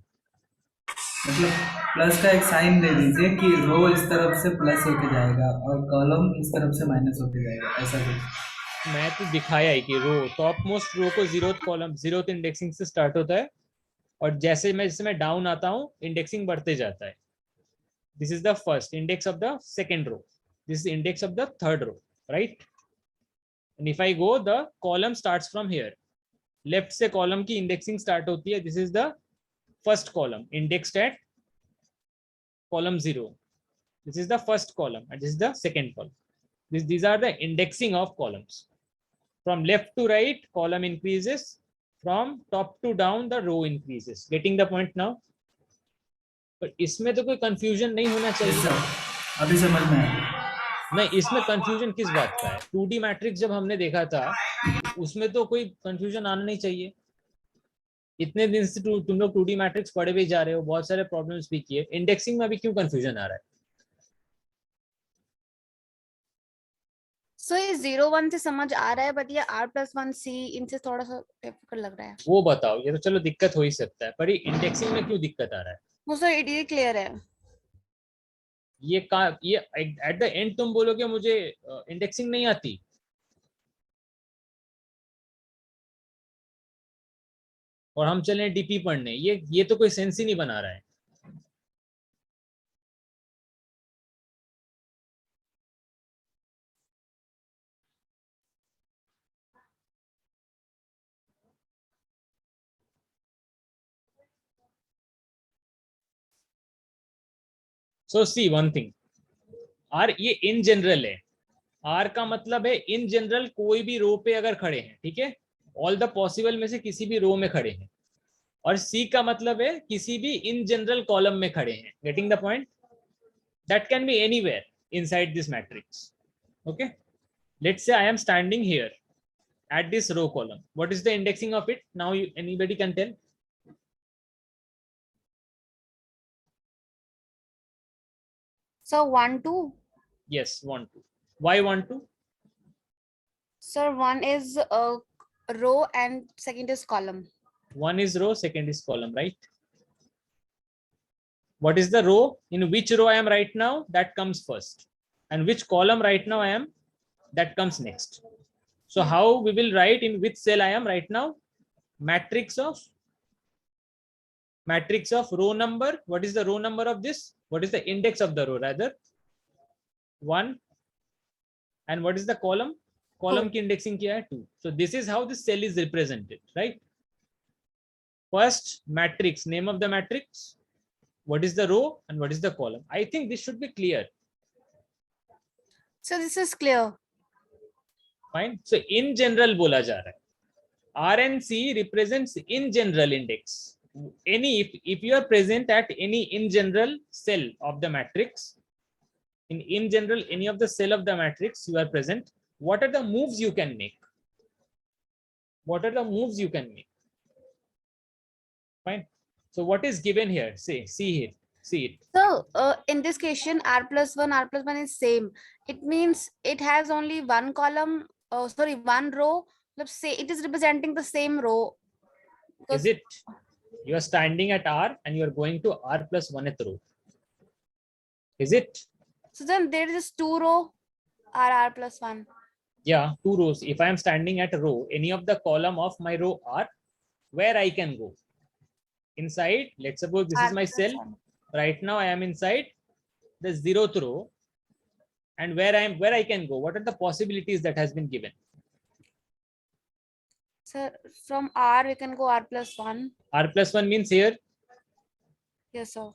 मतलब प्लस का एक साइन दे दीजिए कि रो इस तरफ से प्लस होके जाएगा और कॉलम इस तरफ से माइनस होके जाएगा, ऐसा कुछ। मैं तो दिखाया ही कि रो, टॉप मोस्ट रो को 0th कॉलम 0th इंडेक्सिंग से स्टार्ट होता है, और जैसे मैं डाउन आता हूँ इंडेक्सिंग बढ़ते जाता है। This is the first index of the second row, this is index of the third row, right. And if I go the column starts from here, left से कॉलम की इंडेक्सिंग स्टार्ट होती है, this is the first column indexed at column 0, this is the first column and this is the second column. These are the indexing of columns. From left to right column increases, from top to down the row increases. Getting the point now? But इसमें तो कोई confusion नहीं होना Yes, चाहिए। sir. अभी समझ में आया। नहीं, इसमें कंफ्यूजन किस बात का है? 2D मैट्रिक्स जब हमने देखा था उसमें तो कोई कंफ्यूजन आना नहीं चाहिए। इतने दिन से तुम लोग 2D मैट्रिक्स पढ़े भी जा रहे हो, बहुत सारे प्रॉब्लम्स भी किए, इंडेक्सिंग में अभी क्यों कंफ्यूजन आ रहा है? सो ये 0 1 से समझ आ रहा है, बट ये r+1c इनसे थोड़ा सा डिफिकल्ट लग रहा है। वो बताओ, ये तो चलो दिक्कत हो ही सकता है, पर ये इंडेक्सिंग में क्यों दिक्कत आ रहा है? वो सर ये क्लियर है। ये एट द एंड तुम बोलोगे मुझे इंडेक्सिंग नहीं आती। और हम चले डीपी पढ़ने, ये तो कोई सेंस ही नहीं बना रहा है। सो सी वन थिंग, आर ये इन जनरल है, आर का मतलब है इन जनरल कोई भी रो पे अगर खड़े हैं, ठीक है, ऑल द पॉसिबल में से किसी भी रो में खड़े हैं। और सी का मतलब है किसी भी इन जनरल कॉलम में खड़े हैं। Getting the point? That can be anywhere inside this matrix. Okay, let's say I am standing here at this row column. What is the indexing of it? Now anybody can tell? So 1 2. Yes, 1 2. Why 1 2? Sir, 1 is row and second is column. 1 is row, second is column, right? What is the row? In which row I am right now? That comes first. And which column right now I am? That comes next. So how we will write in which cell I am right now? Matrix of row number. What is the row number of this? What is the index of the row rather? 1. And what is the column? Column ki indexing kya hai? 2. So this is how this cell is represented, right? First matrix, name of the matrix, what is the row and what is the column. I think this should be clear. So this is clear. Fine. So in general bola ja raha hai, R and C represents in general index. Any if you are present at any in general cell of the matrix, in general any of the cell of the matrix you are present, what are the moves you can make? What are the moves you can make? Fine. So what is given here? See here. See it. So in this question, r+1 is same. It means it has only one column. Oh, sorry, one row. Let's say it is representing the same row. Is it? You are standing at R and you are going to r+1th row. Is it? So then there is 2 row r+1. Yeah, 2 rows. If I am standing at a row, any of the column of my row R, where I can go? Inside, let's suppose this is my cell. Right now I am inside the 0th row. And where I can go? What are the possibilities that has been given? Sir, from R we can go r+1. R+1 means here. Yes, sir.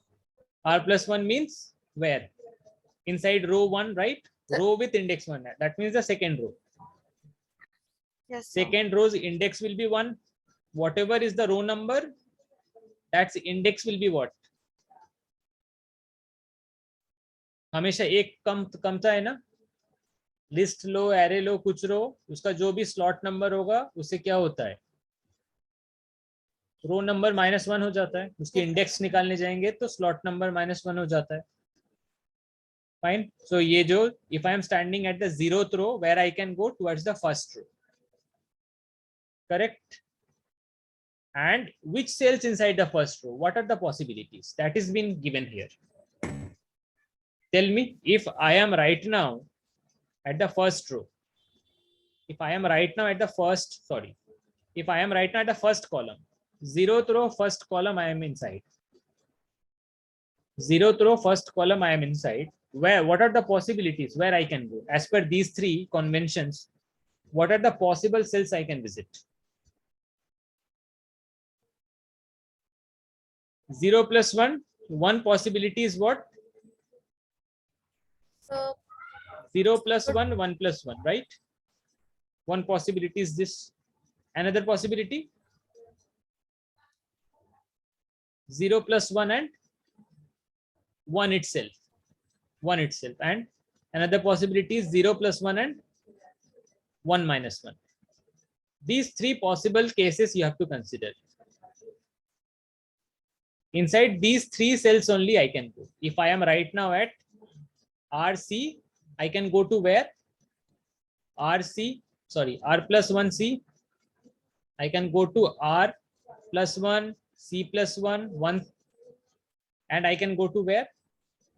R+1 means where? Inside row 1, right? Row with index 1. That means the second row. Yes, sir. Second row's index will be 1. Whatever is the row number, that's index will be what? हमेशा एक कमता है ना, list लो, array लो, कुछ रो, उसका जो भी slot number होगा उससे क्या होता है, रो नंबर -1 हो जाता है. उसके इंडेक्स निकालने जाएंगे तो स्लॉट नंबर -1 हो जाता है. फाइन. सो ये जो if I am standing at the 0th row where I can go towards the first row. Correct. And which cells inside the first row? What are the possibilities? That is been given here. Tell me, if I am right now at the first row, if I am right now at the first, sorry, if I am right now at the first column, 0th row, first column, I am inside. 0th row, first column, I am inside. Where? What are the possibilities where I can go? As per these three conventions, what are the possible cells I can visit? 0 plus 1, one possibility is what? So 0 plus 1, 1 plus 1, right? One possibility is this. Another possibility? 0 plus 1 and 1 itself. 1 itself. And another possibility is 0 plus 1 and 1 minus 1. These three possible cases you have to consider. Inside these three cells only I can go. If I am right now at RC, I can go to where? RC, sorry, R plus 1C. I can go to R plus 1, C plus 1, 1. And I can go to where?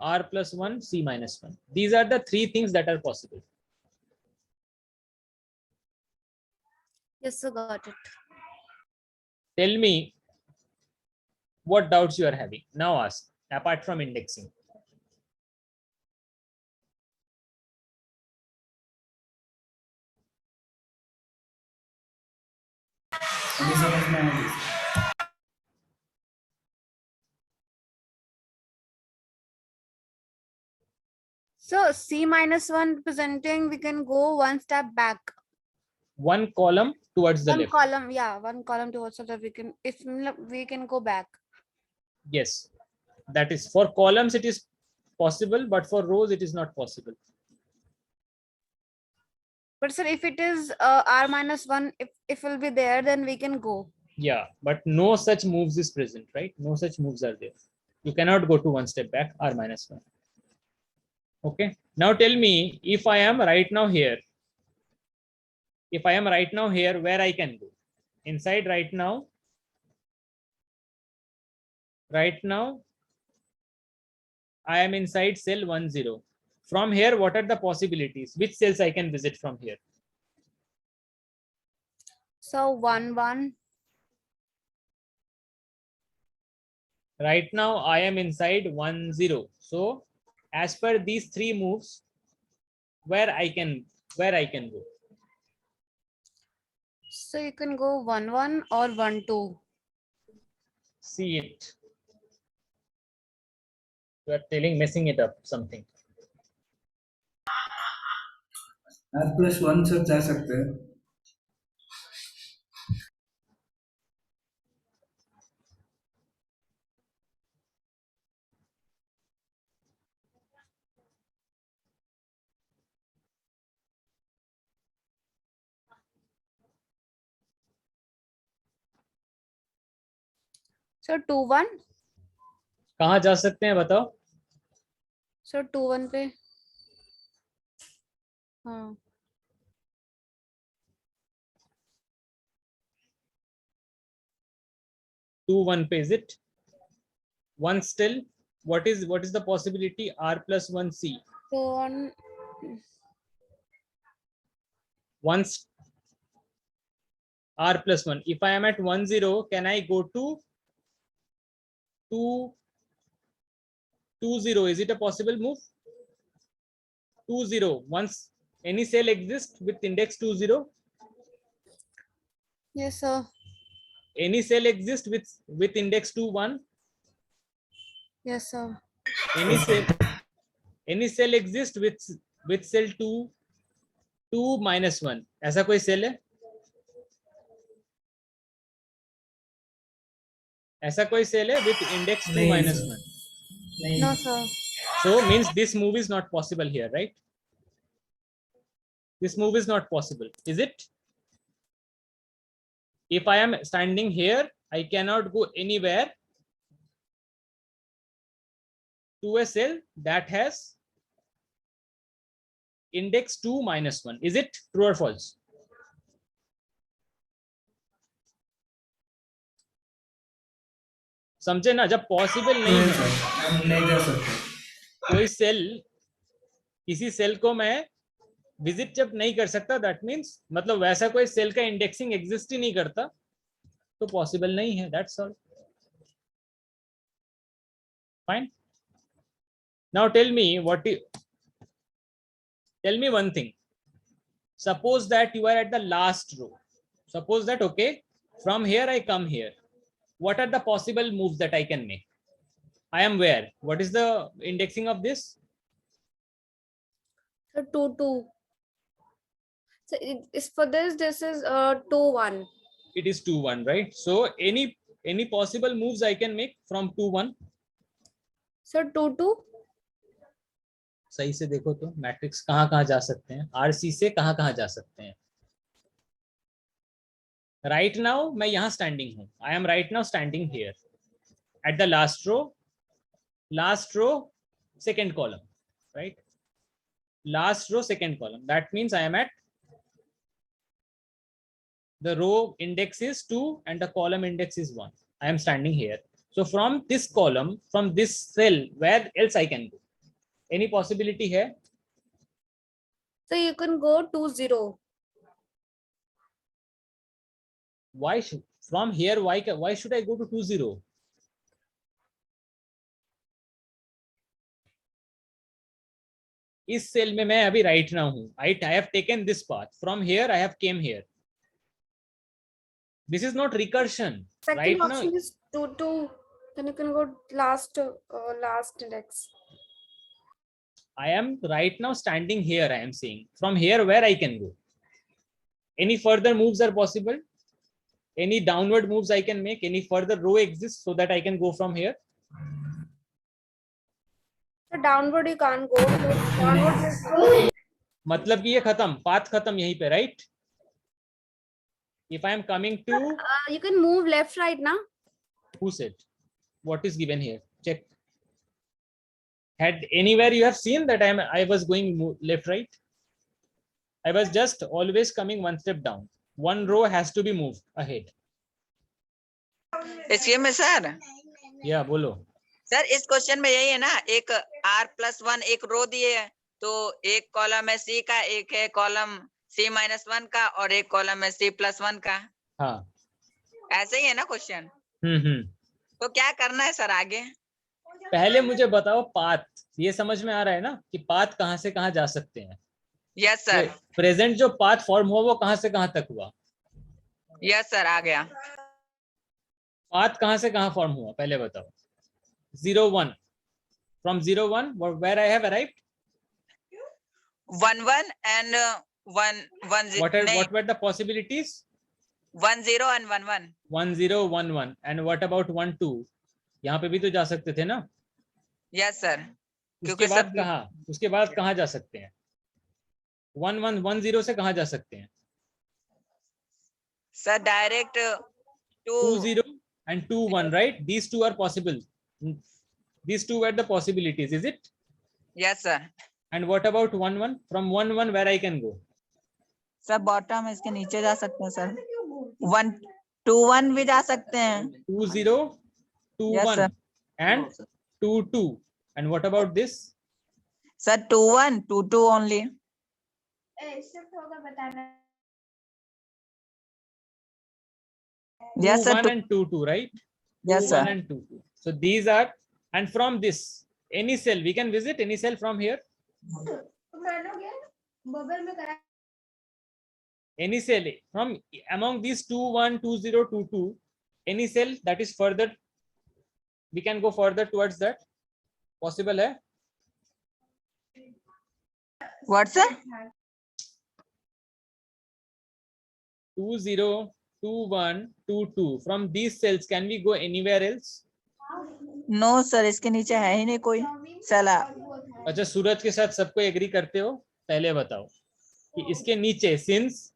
R plus 1, C minus 1. These are the three things that are possible. yes, sir, got it. Tell me what doubts you are having. Now ask, apart from indexing. अभी समझ में आ गई. So C minus 1 representing, we can go one step back. One column towards the One left. column, yeah, one column towards the left. We can, if we can go back. Yes, that is for columns it is possible, but for rows it is not possible. But sir, if it is R minus 1, if will be there, then we can go. Yeah, but no such moves is present, right? No such moves are there. You cannot go to one step back, R minus 1. Okay, now tell me, if I am right now here, if I am right now here, where I can go? Inside right now, I am inside cell 10. From here, what are the possibilities? Which cells I can visit from here? So 1, 1. Right now, I am inside 10. So, as per these three moves, where I can go? So you can go 1, 1 or 1, 2. See it. You are telling messing it up something. R plus 1 से जा सकते हैं. So 2, 1. कहाँ जा सकते हैं बताओ? So 2, 1 पे. हाँ. 2, 1 पे is it? 1 still. What is the possibility? R plus 1C. So 1. Once R plus 1. If I am at 10, can I go to 2, 20? Is it a possible move? 20. Once any cell exists with index 20, Yes, sir. any cell exists with index 21, Yes, sir. any cell exists with cell 2 minus 1. ऐसा कोई cell है? ऐसा कोई cell है with index 2 नहीं minus sir. 1? नहीं No, sir. So means this move is not possible here, right? This move is not possible, is it? If I am standing here, I cannot go anywhere to a cell that has index 2 minus 1. Is it true or false? समझे ना, जब possible नहीं नहीं है sir, हम नहीं जा सकते. कोई सेल, किसी सेल को मैं विजिट जब नहीं कर सकता, दैट मींस मतलब वैसा कोई सेल का इंडेक्सिंग एग्जिस्ट ही नहीं करता, तो पॉसिबल नहीं है. That's all. Fine. Now tell me tell me one thing. Suppose that you are at the last row. Suppose that, okay, from here I come here. What are the possible moves that I can make? I am where? What is the indexing of this? So 2 2. So it is for this. This is 2 1. It is 2 1, right? So any possible moves I can make from 2 1? So 2 2. सही से देखो तो matrix कहाँ कहाँ जा सकते हैं, RC से कहाँ कहाँ जा सकते हैं. राइट नाउ मैं यहाँ स्टैंडिंग हूँ. I am right now standing here at the last row second column, right? Last row second column, that means I am at the row index is 2 and the column index is 1. I am standing here. So from this column, from this cell, where else I can go? Any possibility here? So you can go 2 0. Why should from here? Why should I go to 2 0? इस cell में मैं अभी right ना हूं. I have taken this path. From here I have came here. This is not recursion. Second Right now, option is 2 2. Then you can go last index. I am right now standing here. I am saying from here where I can go. Any further moves are possible? Any downward moves I can make? Any further row exists so that I can go from here? So downward you can't go. So downward is मतलब कि ये खत्म, path खत्म यहीं पे, right? If I am coming to, you can move left right now. who said? What is given here? Check. Had anywhere you have seen that I was going left right? I was just always coming one step down. One row has to be moved ahead. इसके में sir Yeah, बोलो. Sir इस question में यही है ना, एक r+1 एक रो दिए है, तो एक कॉलम है c का, एक है कॉलम c-1 का और एक कॉलम है c+1 का. हाँ. ऐसे ही है ना क्वेश्चन. तो क्या करना है सर आगे? पहले मुझे बताओ पाथ. ये समझ में आ रहा है ना कि पाथ कहां से कहां जा सकते हैं? Yes sir. प्रेजेंट जो पाथ फॉर्म हुआ वो कहां से कहां तक हुआ? यस सर, आ गया. पाथ कहां से कहां फॉर्म हुआ पहले बताओ. 0 1. From 0 1, where I have arrived? 1 1 and 1 1 0. What were the possibilities? 1 0 and 1 1. 1 0 1 1. And what about 1 2? यहाँ पे भी तो जा सकते थे ना? Yes sir. उसके बाद कहाँ? उसके बाद कहाँ जा सकते हैं? 1 1 1 0 से कहाँ जा सकते हैं? Sir direct 2 0 and 2 1, right? These two are possible. These two were the possibilities, is it? Yes sir. And what about 1 1? From 1 1, where I can go? Sir bottom इसके नीचे जा सकते हैं सर. 1 2 1 भी जा सकते हैं. 2 0 2 Yes, 1 sir. and 2 2. And what about this? Sir 2 1 2 2 only. Yes 2 sir. 1 and 2 2, right? Yes 2 sir. 1 and 2 2. So these are, and from this any cell we can visit any cell from here. Any cell from among these 2 1 2 0 2 2, any cell that is further, we can go further towards that. Possible hai? What sir? 2 0 2 1 2 2 from these cells can we go anywhere else? No sir, इसके नीचे है ही नहीं कोई चला। अच्छा, सूरज के साथ सबको एग्री करते हो? पहले बताओ कि इसके नीचे सिंस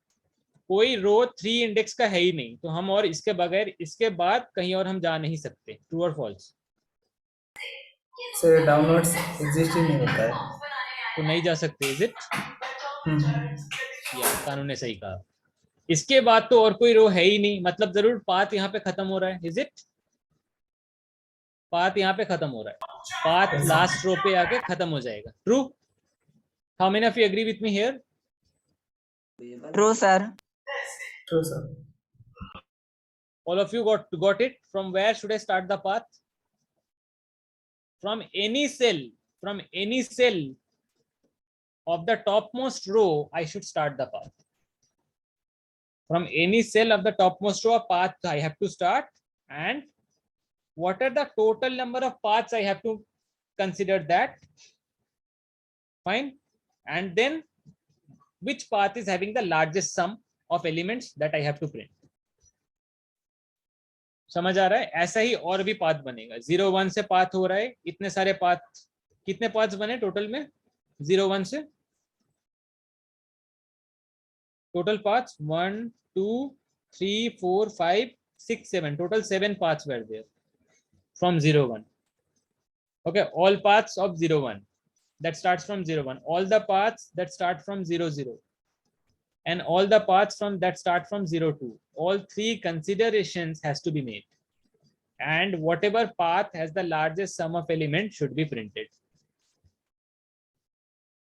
कोई रो 3 इंडेक्स का है ही नहीं, तो हम और इसके बगैर इसके बाद कहीं और हम जा नहीं सकते। ट्रू और फॉल्स? सर डाउनवर्ड्स एग्जिस्ट ही नहीं होता है। तो नहीं जा सकते, इज इट? या कानून ने सही कहा। इसके बाद तो और कोई रो है ही नहीं, मतलब जरूर पाथ यहाँ पे खत्म हो रहा है, इज इट? पाथ यहाँ पे खत्म हो रहा है, पाथ लास्ट रो पे आके खत्म हो जाएगा। True? How many of you agree with me here? True sir. True sir. All of you got it? From where should I start the path? From any cell of the topmost row, I should start the path. From any cell of the topmost row, a path I have to start. And what are the total number of paths I have to consider that? Fine. And then which path is having the largest sum of elements that I have to print? समझ आ रहा है? ऐसा ही और भी path बनेगा। 0 1 से path हो रहा है, इतने सारे पाथ, कितने पाथ्स बने टोटल में 0 1 से? Total paths 1 2 3 4 5 6 7, total 7 paths were there from 0 1. Okay, all paths of 0 1 that starts from 0 1, all the paths that start from 0 0, and all the paths from that start from 0 2. All three considerations has to be made, and whatever path has the largest sum of elements should be printed.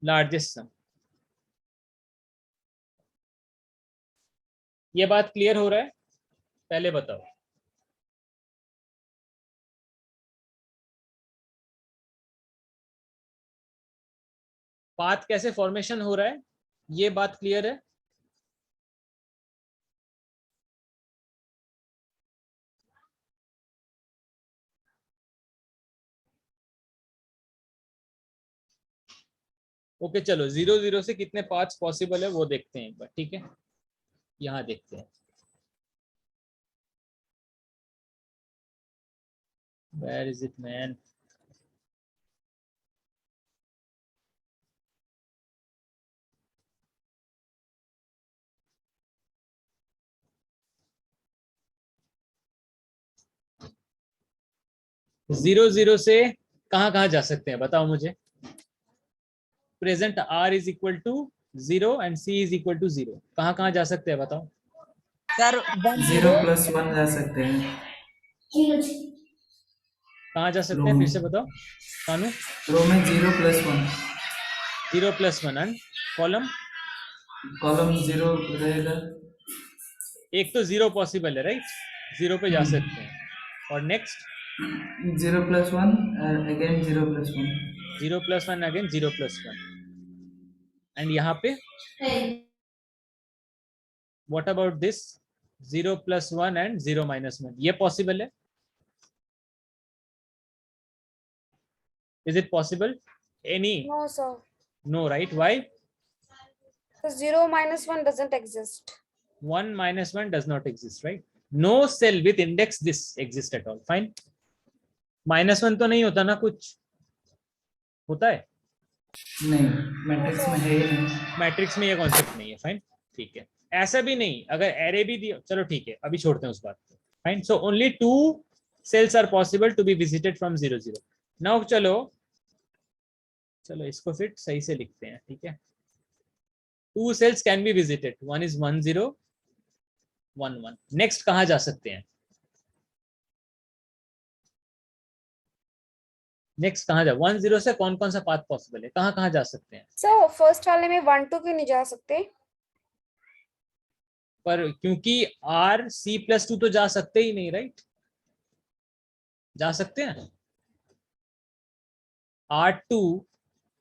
Largest sum. ये बात clear हो रहा है? पहले बताओ। Path कैसे formation हो रहा है, ये बात क्लियर है? ओके, चलो 0 0 से कितने पाथ्स पॉसिबल है वो देखते हैं एक बार, ठीक है? यहाँ देखते हैं। Where is it, man? Zero zero से कहाँ कहाँ जा सकते हैं बताओ मुझे। Present r is equal to 0 and c is equal to 0, कहाँ कहाँ जा सकते हैं बताओ। सर 0 + 1 जा सकते हैं। कहाँ जा सकते हैं फिर से बताओ कानू। रो में 0 + 1। 0 + 1 एंड कॉलम 0 रहेगा। एक तो 0 पॉसिबल है, राइट? 0 पे जा सकते हैं। और नेक्स्ट 0 + 1 अगेन 0 + 1। 0 + 1 अगेन 0 + 1 एंड यहाँ पे व्हाट अबाउट दिस 0 + 1 एंड 0 - 1, ये पॉसिबल है? Is it possible? Any? No, sir. No, right? Why? The 0 - 1 doesn't exist. 1 - 1 does not exist, right? No cell with index this exists at all. Fine. -1 तो नहीं होता ना, कुछ होता है? नहीं, मैट्रिक्स में है ही नहीं। मैट्रिक्स में ये कॉन्सेप्ट नहीं है। फाइन, ठीक है। ऐसा भी नहीं, अगर एरे भी दिया, चलो ठीक है, अभी छोड़ते हैं उस बात को। Fine, so only 2 cells are possible to be visited from 0 0. Now चलो इसको फिर सही से लिखते हैं, ठीक है? 2 cells can be visited. One is 1 0 1 1. Next कहाँ जा सकते हैं? नेक्स्ट कहाँ जा 1 0 से कौन कौन सा पाथ पॉसिबल है, कहाँ कहाँ जा सकते हैं? सर फर्स्ट वाले में 1 2 क्यों नहीं जा सकते? पर क्योंकि R C + 2 तो जा सकते ही नहीं, राइट? जा सकते हैं R2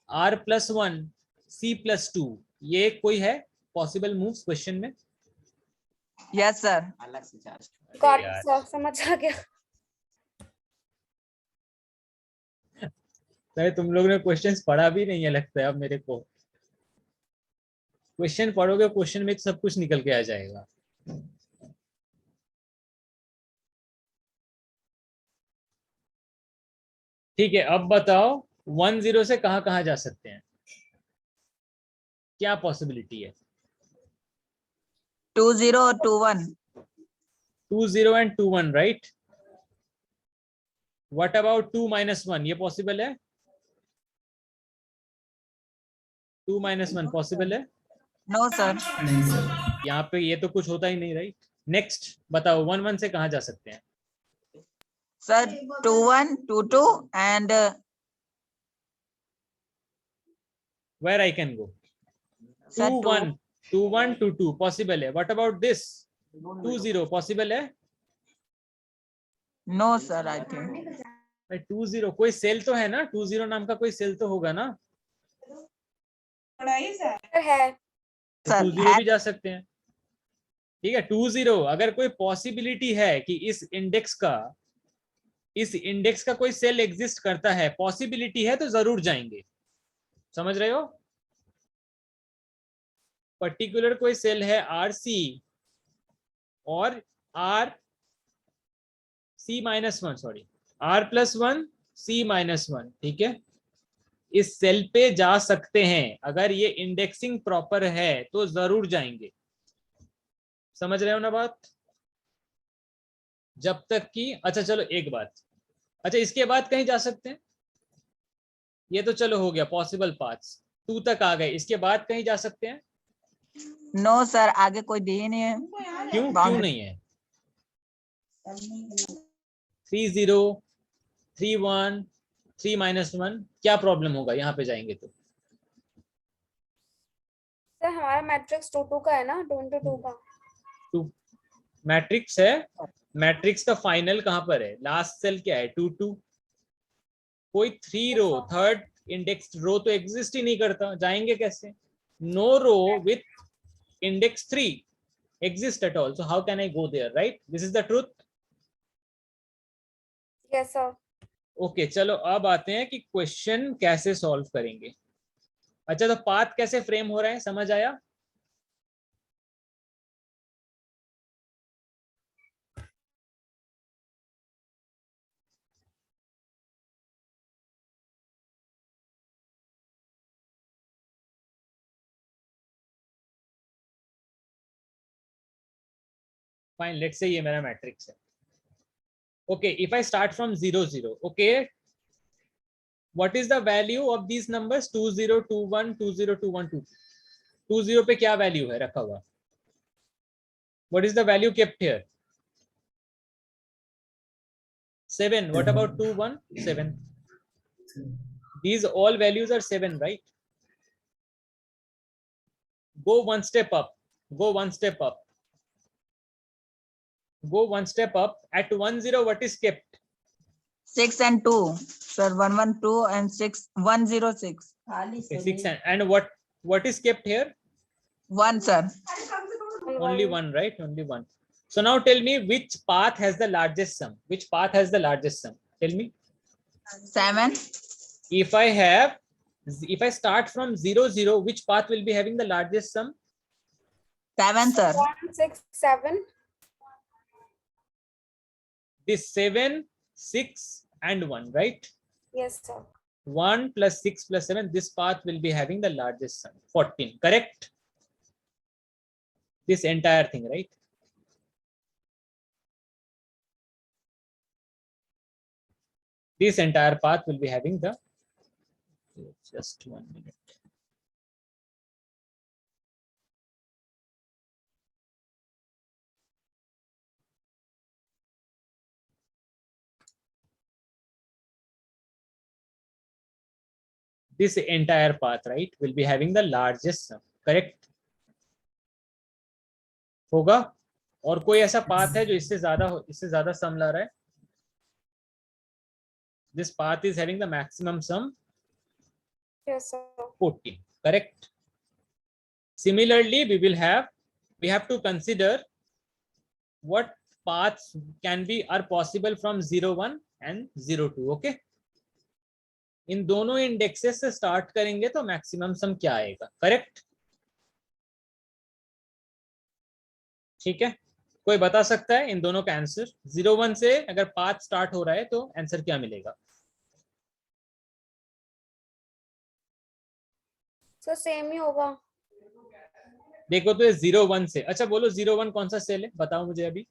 R + 1 C + 2, ये कोई है पॉसिबल मूव्स क्वेश्चन में? Yes sir. गॉट यार। सर, समझ आ गया। नहीं, तुम लोगों ने क्वेश्चंस पढ़ा भी नहीं है लगता है अब मेरे को। क्वेश्चन पढ़ोगे, क्वेश्चन में सब कुछ निकल के आ जाएगा। ठीक है, अब बताओ 1 0 से कहाँ कहाँ जा सकते हैं, क्या पॉसिबिलिटी है? 2 0 और 2 1। 2 0 एंड 2 1, राइट? What about 2 -1? ये पॉसिबल है? 2 -1 पॉसिबल है? No sir. नहीं सर। यहाँ पे ये तो कुछ होता ही नहीं, राइट? नेक्स्ट बताओ 1 1 से कहाँ जा सकते हैं? Sir 2 1 2 2 and Where I can go? 2 sir 1 2 1 2 2 possible है. व्हाट अबाउट दिस 2 0 पॉसिबल है? No sir I think. भाई 2 0 कोई सेल तो है ना, 2 0 नाम का कोई सेल तो होगा ना, है। तो सर 2 0 भी जा सकते हैं. ठीक है, 2 0 अगर कोई पॉसिबिलिटी है कि इस इंडेक्स का कोई सेल एग्जिस्ट करता है, पॉसिबिलिटी है तो जरूर जाएंगे. समझ रहे हो? पर्टिकुलर कोई सेल है RC और RC-1, सॉरी R+1 C-1, ठीक है, इस सेल पे जा सकते हैं. अगर ये इंडेक्सिंग प्रॉपर है तो जरूर जाएंगे. समझ रहे हो ना बात? जब तक कि अच्छा चलो एक बात, अच्छा इसके बाद कहीं जा सकते हैं, ये तो चलो हो गया पॉसिबल पाथ्स, 2 तक आ गए. इसके बाद कहीं जा सकते हैं? नो सर आगे कोई दी ही नहीं है। क्यों Boundary- नहीं है? 3 0 3 1 3 -1 क्या प्रॉब्लम होगा यहाँ पे जाएंगे तो? सर हमारा मैट्रिक्स 2 2 का है ना, 2 into 2 का. मैट्रिक्स है, मैट्रिक्स का फाइनल कहाँ पर है, लास्ट सेल क्या है 2 2. कोई 3 रो थर्ड इंडेक्स रो तो एग्जिस्ट ही नहीं करता, जाएंगे कैसे? No row with index 3 exist at all, so how can I go there, right? This is the truth. Yes sir. Okay, चलो अब आते हैं कि क्वेश्चन कैसे सॉल्व करेंगे. अच्छा तो पाथ कैसे फ्रेम हो रहा है, समझ आया? फाइन, लेट्स से ये मेरा मैट्रिक्स है. Okay, if I start from 0 0, okay, what is the value of these numbers 2 0 2 1 2 0 2 1 2 2 0 पे क्या वैल्यू है रखा हुआ? What is the value kept here? 7. What about 2 1 7? These all values are 7, right? Go one step up. Go one step up. Go one step up. At 1 0, what is kept? 6 and 2 sir 1 1 2 and 6 1 0 6. Okay, 6 and what is kept here? 1 sir. Only 1, right? Only 1. So now tell me which path has the largest sum? Which path has the largest sum? Tell me. 7. If I start from 0 0, which path will be having the largest sum? 7 sir. 1 6 7. This 7 6 and 1, right? Yes sir. 1 plus 6 plus 7, this path will be having the largest sum, 14, correct? This entire thing, right? This entire path will be having the, just 1 minute. This entire path, right, will be having the largest sum, correct? होगा? और कोई ऐसा path है जो इससे ज्यादा सम ला रहा है? This path is having the maximum sum, Yes sir. 14, correct? Similarly, we have to consider what paths are possible from 0 1 and 0 2, okay? इन दोनों इंडेक्सेस से स्टार्ट करेंगे तो मैक्सिमम सम क्या आएगा, करेक्ट? ठीक है, कोई बता सकता है इन दोनों का आंसर? 0 1 से अगर पाथ स्टार्ट हो रहा है तो आंसर क्या मिलेगा? सर सेम ही होगा। देखो तो ये 0 1 से, अच्छा बोलो 0 1 कौन सा सेल है, बताओ मुझे अभी।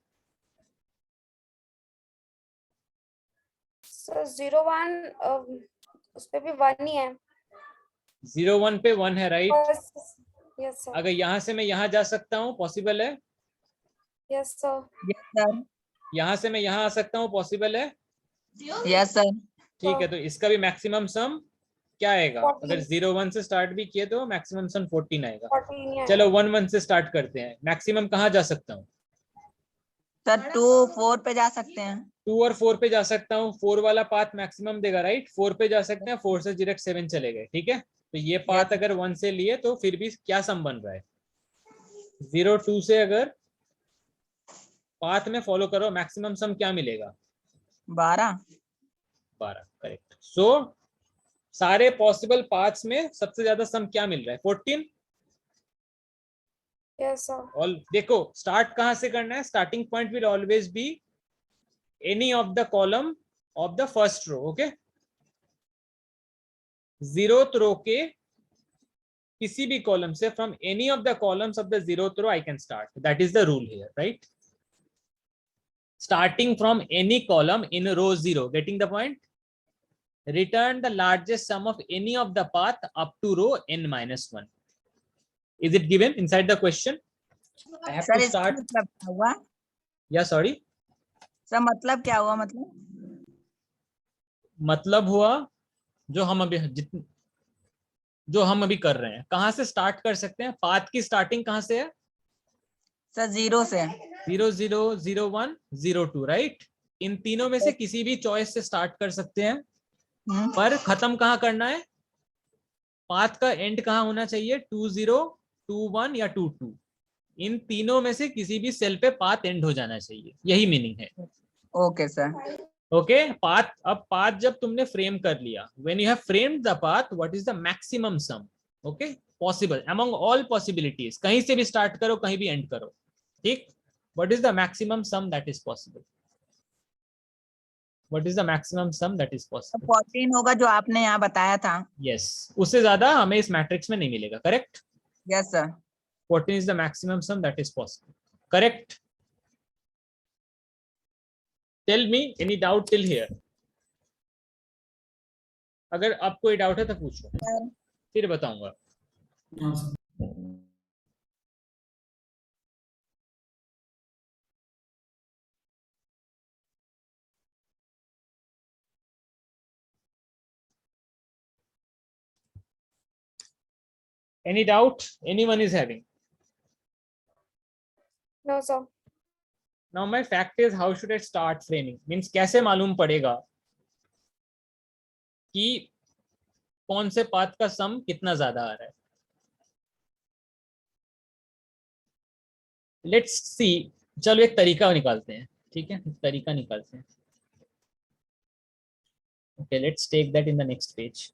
सर 0 1 उस पे भी 1 ही है। 0 1 पे 1 है, राइट? Yes sir. अगर यहाँ से मैं यहाँ जा सकता हूँ, पॉसिबल है? Yes sir. Yes sir. यहाँ से मैं यहाँ आ सकता हूँ, पॉसिबल है? Yes sir. ठीक है, तो इसका भी मैक्सिमम सम क्या आएगा? 14। अगर 0 1 से स्टार्ट भी किए तो मैक्सिमम सम 14 आएगा। 14 है। चलो 1 1 से स्टार्ट करते हैं, मैक्सिमम कहाँ जा सकता हूँ? सर 2 4 पे जा सकते हैं। 2 और 4 पे जा सकता हूँ, 4 वाला पाथ मैक्सिमम देगा, राइट? 4 पे जा सकते हैं, 4 से डायरेक्ट 7 चले गए, ठीक है? तो ये पाथ अगर 1 से लिए तो फिर भी क्या सम बन रहा है? 0 2 से अगर पाथ में फॉलो करो, मैक्सिमम सम क्या मिलेगा? 12। 12, करेक्ट। सो सारे पॉसिबल पाथ्स में सबसे ज्यादा सम क्या मिल रहा है? 14। Yes sir. और देखो स्टार्ट कहां से करना है, starting point will always be any of the column of the first row, okay? 0th row के किसी भी कॉलम से, from any of the columns of the 0th row I can start, that is the rule here, right? Starting from any column in row 0, getting the point? Return the largest sum of any of the path up to row n-1. Is it given inside the question? I have sir to इसका start. मतलब क्या हुआ? Yeah, sorry. Sir मतलब क्या हुआ? मतलब हुआ जो हम अभी कर रहे हैं। कहां से स्टार्ट कर सकते हैं? पाथ की स्टार्टिंग कहां से है? सर 0 से। 0 0 0 1 0 2, राइट? इन तीनों में से किसी भी चॉइस से स्टार्ट कर सकते हैं, पर खत्म कहां करना है? पाथ का एंड कहां होना चाहिए? 2 0 2 1 या 2 2, इन तीनों में से किसी भी सेल पे पाथ एंड हो जाना चाहिए, यही मीनिंग है। Okay sir. ओके, पाथ, अब पाथ जब तुमने फ्रेम कर लिया, when you have framed the path, what is the maximum some, okay, possible among all possibilities? कहीं से भी स्टार्ट करो, कहीं भी एंड करो, ठीक? What is the maximum some that is possible? What is the maximum some that is possible? 14 होगा जो आपने यहाँ बताया था। यस, उससे ज्यादा हमें इस मैट्रिक्स में नहीं मिलेगा, correct? Yes sir. 14 is the maximum sum that is possible, correct? Tell me any doubt till here? अगर आप कोई डाउट है तो पूछो, फिर बताऊंगा। हाँ sir. Any doubt anyone is having? No sir. Now my fact is, how should I start framing? Means कैसे मालूम पड़ेगा कि कौन से पाथ का सम कितना ज्यादा आ रहा है? लेट्स सी, चलो एक तरीका निकालते हैं, ठीक है? तरीका निकालते हैं। Okay, let's take that in the next page.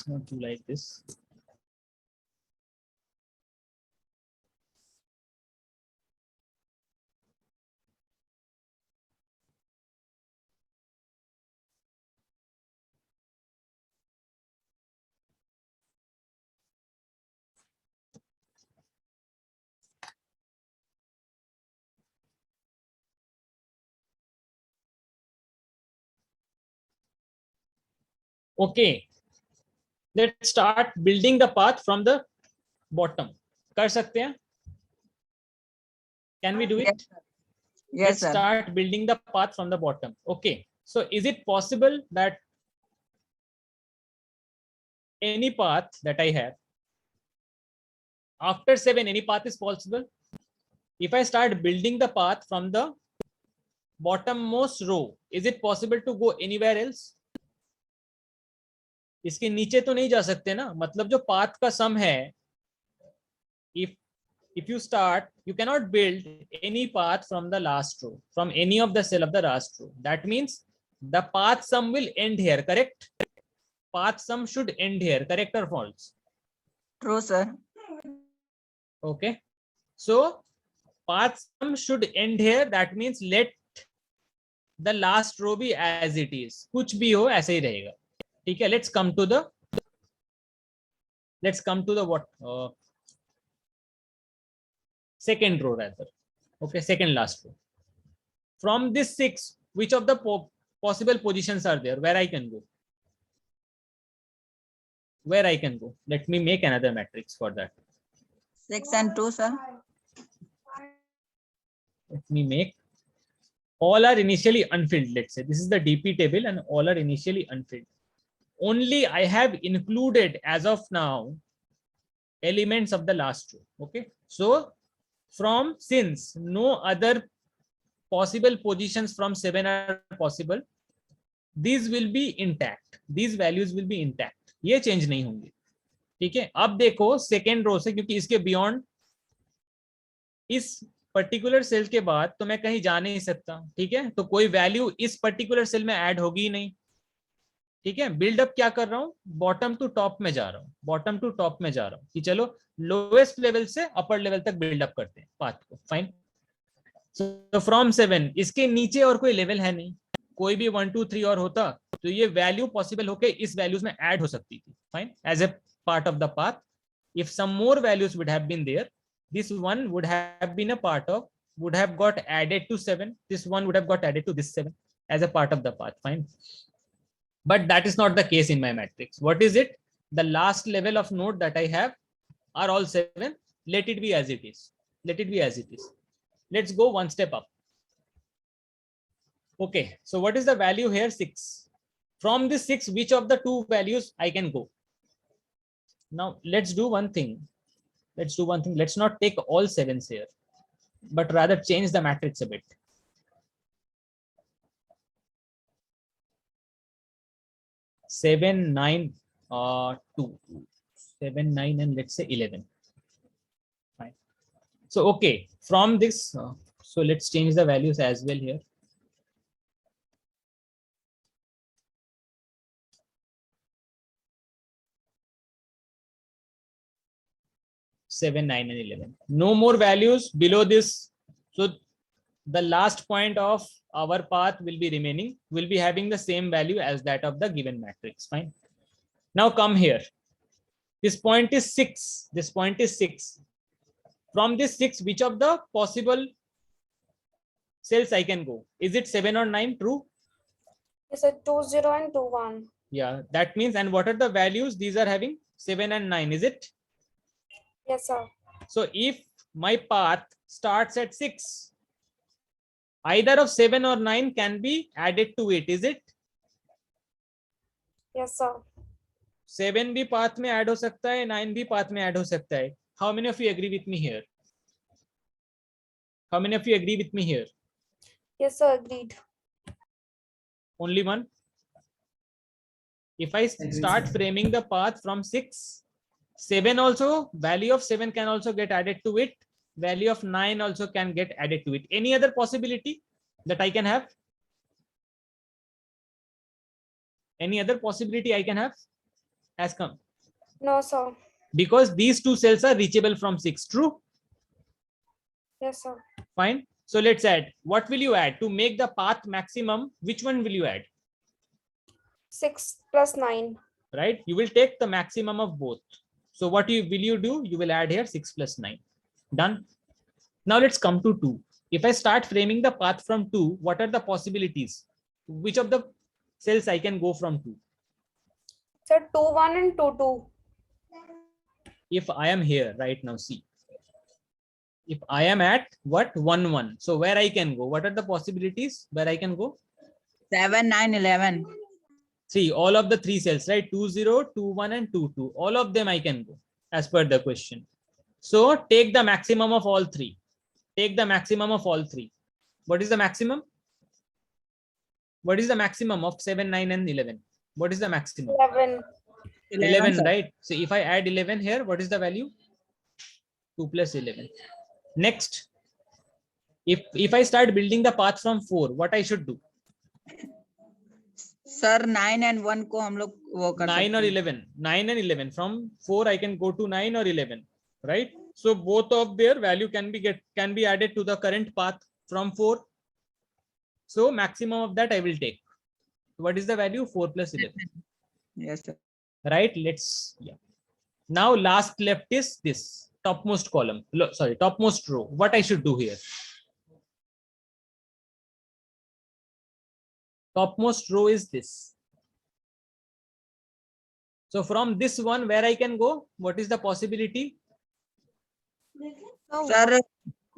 Not do like this. Okay, let's start building the path from the bottom. कर सकते हैं? Can we do it? Yes Let's sir. start building the path from the bottom. Okay, so is it possible that any path that I have after 7, any path is possible? If I start building the path from the bottommost row, is it possible to go anywhere else? इसके नीचे तो नहीं जा सकते ना, मतलब जो path का सम है, if if you start, you cannot build any path from the last row, from any of the cell of the last row. That means the path sum will end here, correct? Path sum should end here, correct or false? True, sir. Okay. So path sum should end here. That means let the last row be as it is. कुछ भी हो ऐसे ही रहेगा. ठीक है. Let's come to the what? Second row rather. Okay, second last row. From this 6, which of the possible positions are there where I can go? Where I can go? Let me make another matrix for that. 6 and 2, sir. Let me make. All are initially unfilled. Let's say this is the DP table and all are initially unfilled. Only I have included as of now elements of the last row. Okay. So since no other possible positions from 7 are possible, these will be intact. These values will be intact. ये change नहीं होंगे. ठीक है. अब देखो second row से, क्योंकि इसके बियॉन्ड इस पर्टिकुलर सेल के बाद तो मैं कहीं जा नहीं सकता. ठीक है. तो कोई वैल्यू इस पर्टिकुलर सेल में ऐड होगी ही नहीं. ठीक है. बिल्डअप क्या कर रहा हूं? बॉटम टू टॉप में जा रहा हूं. बॉटम टू टॉप में जा रहा हूं कि चलो लोएस्ट लेवल से अपर लेवल तक बिल्डअप करते हैं पाथ को. फाइन. सो फ्रॉम 7 इसके नीचे और कोई लेवल है नहीं. कोई भी 1 2 3 और होता तो ये वैल्यू पॉसिबल होके इस वैल्यूज में ऐड हो सकती थी. Fine. As a part of the path, if some more values would have been there, this one would have been a part of, would have got added to 7. This one would have got added to this 7 as a part of the path. Fine. But that is not the case in my matrix. What is it? The last level of node that I have are all 7. Let it be as it is. Let it be as it is. Let's go one step up. Okay. So what is the value here? 6. From this 6, which of the two values I can go? Now let's do one thing. Let's not take all 7s here, but rather change the matrix a bit. 7 9 2 7 9 and let's say 11. Fine. So okay, from this so let's change the values as well here. Seven, 9 and 11. No more values below this. So the last point of our path will be remaining, will be having the same value as that of the given matrix. Fine. Now come here. This point is 6. This point is 6. From this 6, which of the possible cells I can go? Is it 7 or 9? True? Yes, sir. 2 0 and 2 1. Yeah, that means, and what are the values? These are having 7 and 9, is it? Yes, sir. So if my path starts at 6, either of 7 or 9 can be added to it, is it? Yes, sir. 7 भी path में add हो सकता है, 9 भी path में add हो सकता है. How many of you agree with me here? How many of you agree with me here? Yes, sir. Agreed. Only one? If I start framing the path from 6, 7 also, value of 7 can also get added to it. Value of 9 also can get added to it. Any other possibility that I can have? Any other possibility I can have? Has come. No, sir. Because these two cells are reachable from 6. True? Yes, sir. Fine. So let's add. What will you add to make the path maximum? Which one will you add? 6 plus 9. Right? You will take the maximum of both. So what will you do? You will add here 6 plus 9. Done. Now let's come to 2. If I start framing the path from 2, what are the possibilities? Which of the cells I can go from 2? Sir, 2 1 and 2 2. If I am here right now, see. If I am at what? 1 1. So where I can go? What are the possibilities where I can go? 7 9 11. See, all of the 3 cells, right? 2 0, 2 1 and 2 2. All of them I can go as per the question. So take the maximum of all 3. Take the maximum of all 3. What is the maximum? What is the maximum of 7, 9 and 11? What is the maximum? 11. 11, right? So if I add 11 here, what is the value? 2 plus 11. Next, if I start building the path from 4, what I should do? Sir 9 and 1 को हम लोग वो कर 9 or सकते हैं। 11. 9 and 11. From 4 I can go to 9 or 11, right? So both of their value can be added to the current path from 4. So maximum of that I will take. What is the value? 4 plus 11. Yes sir. Right? Now last left is this topmost column. Sorry, topmost row. What I should do here? Topmost row is this. So from this one, where I can go? What is the possibility? So sir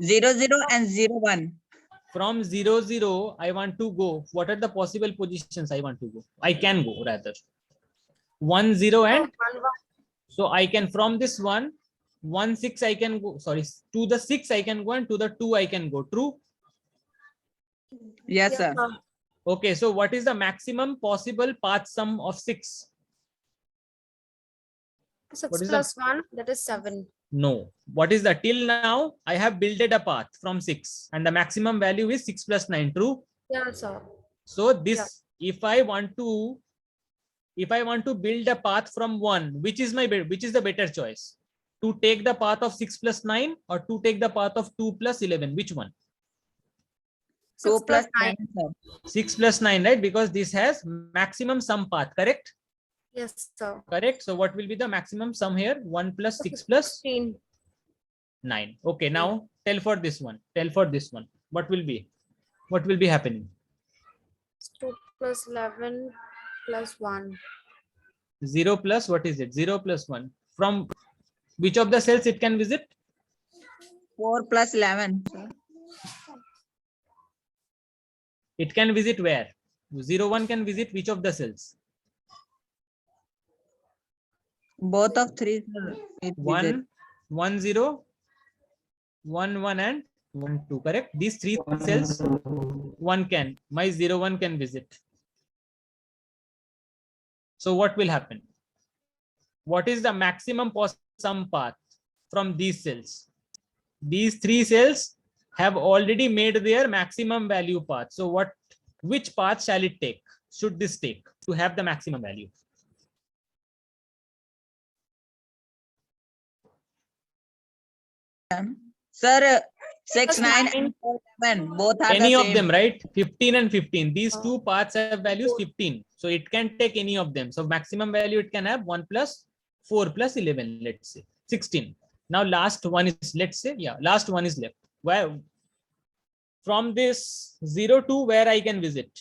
0 0 and 0 1. From 0 0, I want to go. What are the possible positions I want to go? I can go rather. 1 0 and 1 1. so I can from this 1 1 6 I can go. Sorry, to the 6 I can go and to the 2 I can go. True. Yes Yes, sir. sir. Okay, so what is the maximum possible path sum of 6? 6 What is plus 1, that is 7. No. What is the till now? I have builded a path from 6 and the maximum value is 6 plus 9. True. Yeah, sir. So this, if I want to build a path from 1, which is the better choice? To take the path of 6 plus 9 or to take the path of 2 plus 11? Which one? 2 plus 9. 9 sir. 6 plus 9, right? Because this has maximum sum path, correct? Yes, sir. Correct. So what will be the maximum sum here? 1 plus 6 plus 15. 9. Okay, now tell for this one. Tell for this one. What will be happening? 2 plus 11 plus 1. 0 plus what is it? 0 plus 1. From which of the cells it can visit? 4 plus 11 sir. It can visit where? 0 1 can visit which of the cells? Both of 3 sir. It is 1 1 0 1 1 and 1 2, correct? These 3 cells 1 can, my 0 1 can visit. So what will happen? What is the maximum sum path from these cells? These 3 cells have already made their maximum value path. So which path shall it take? Should this take to have the maximum value? Sir 6 Plus 9 9. and 11 both are Any the of same. them, right? 15 and 15. These two paths have values 15. So it can take any of them. So maximum value it can have 1 plus 4 plus 11, let's say 16. Now last one is, let's say, last one is left. Where from this 0 to where I can visit?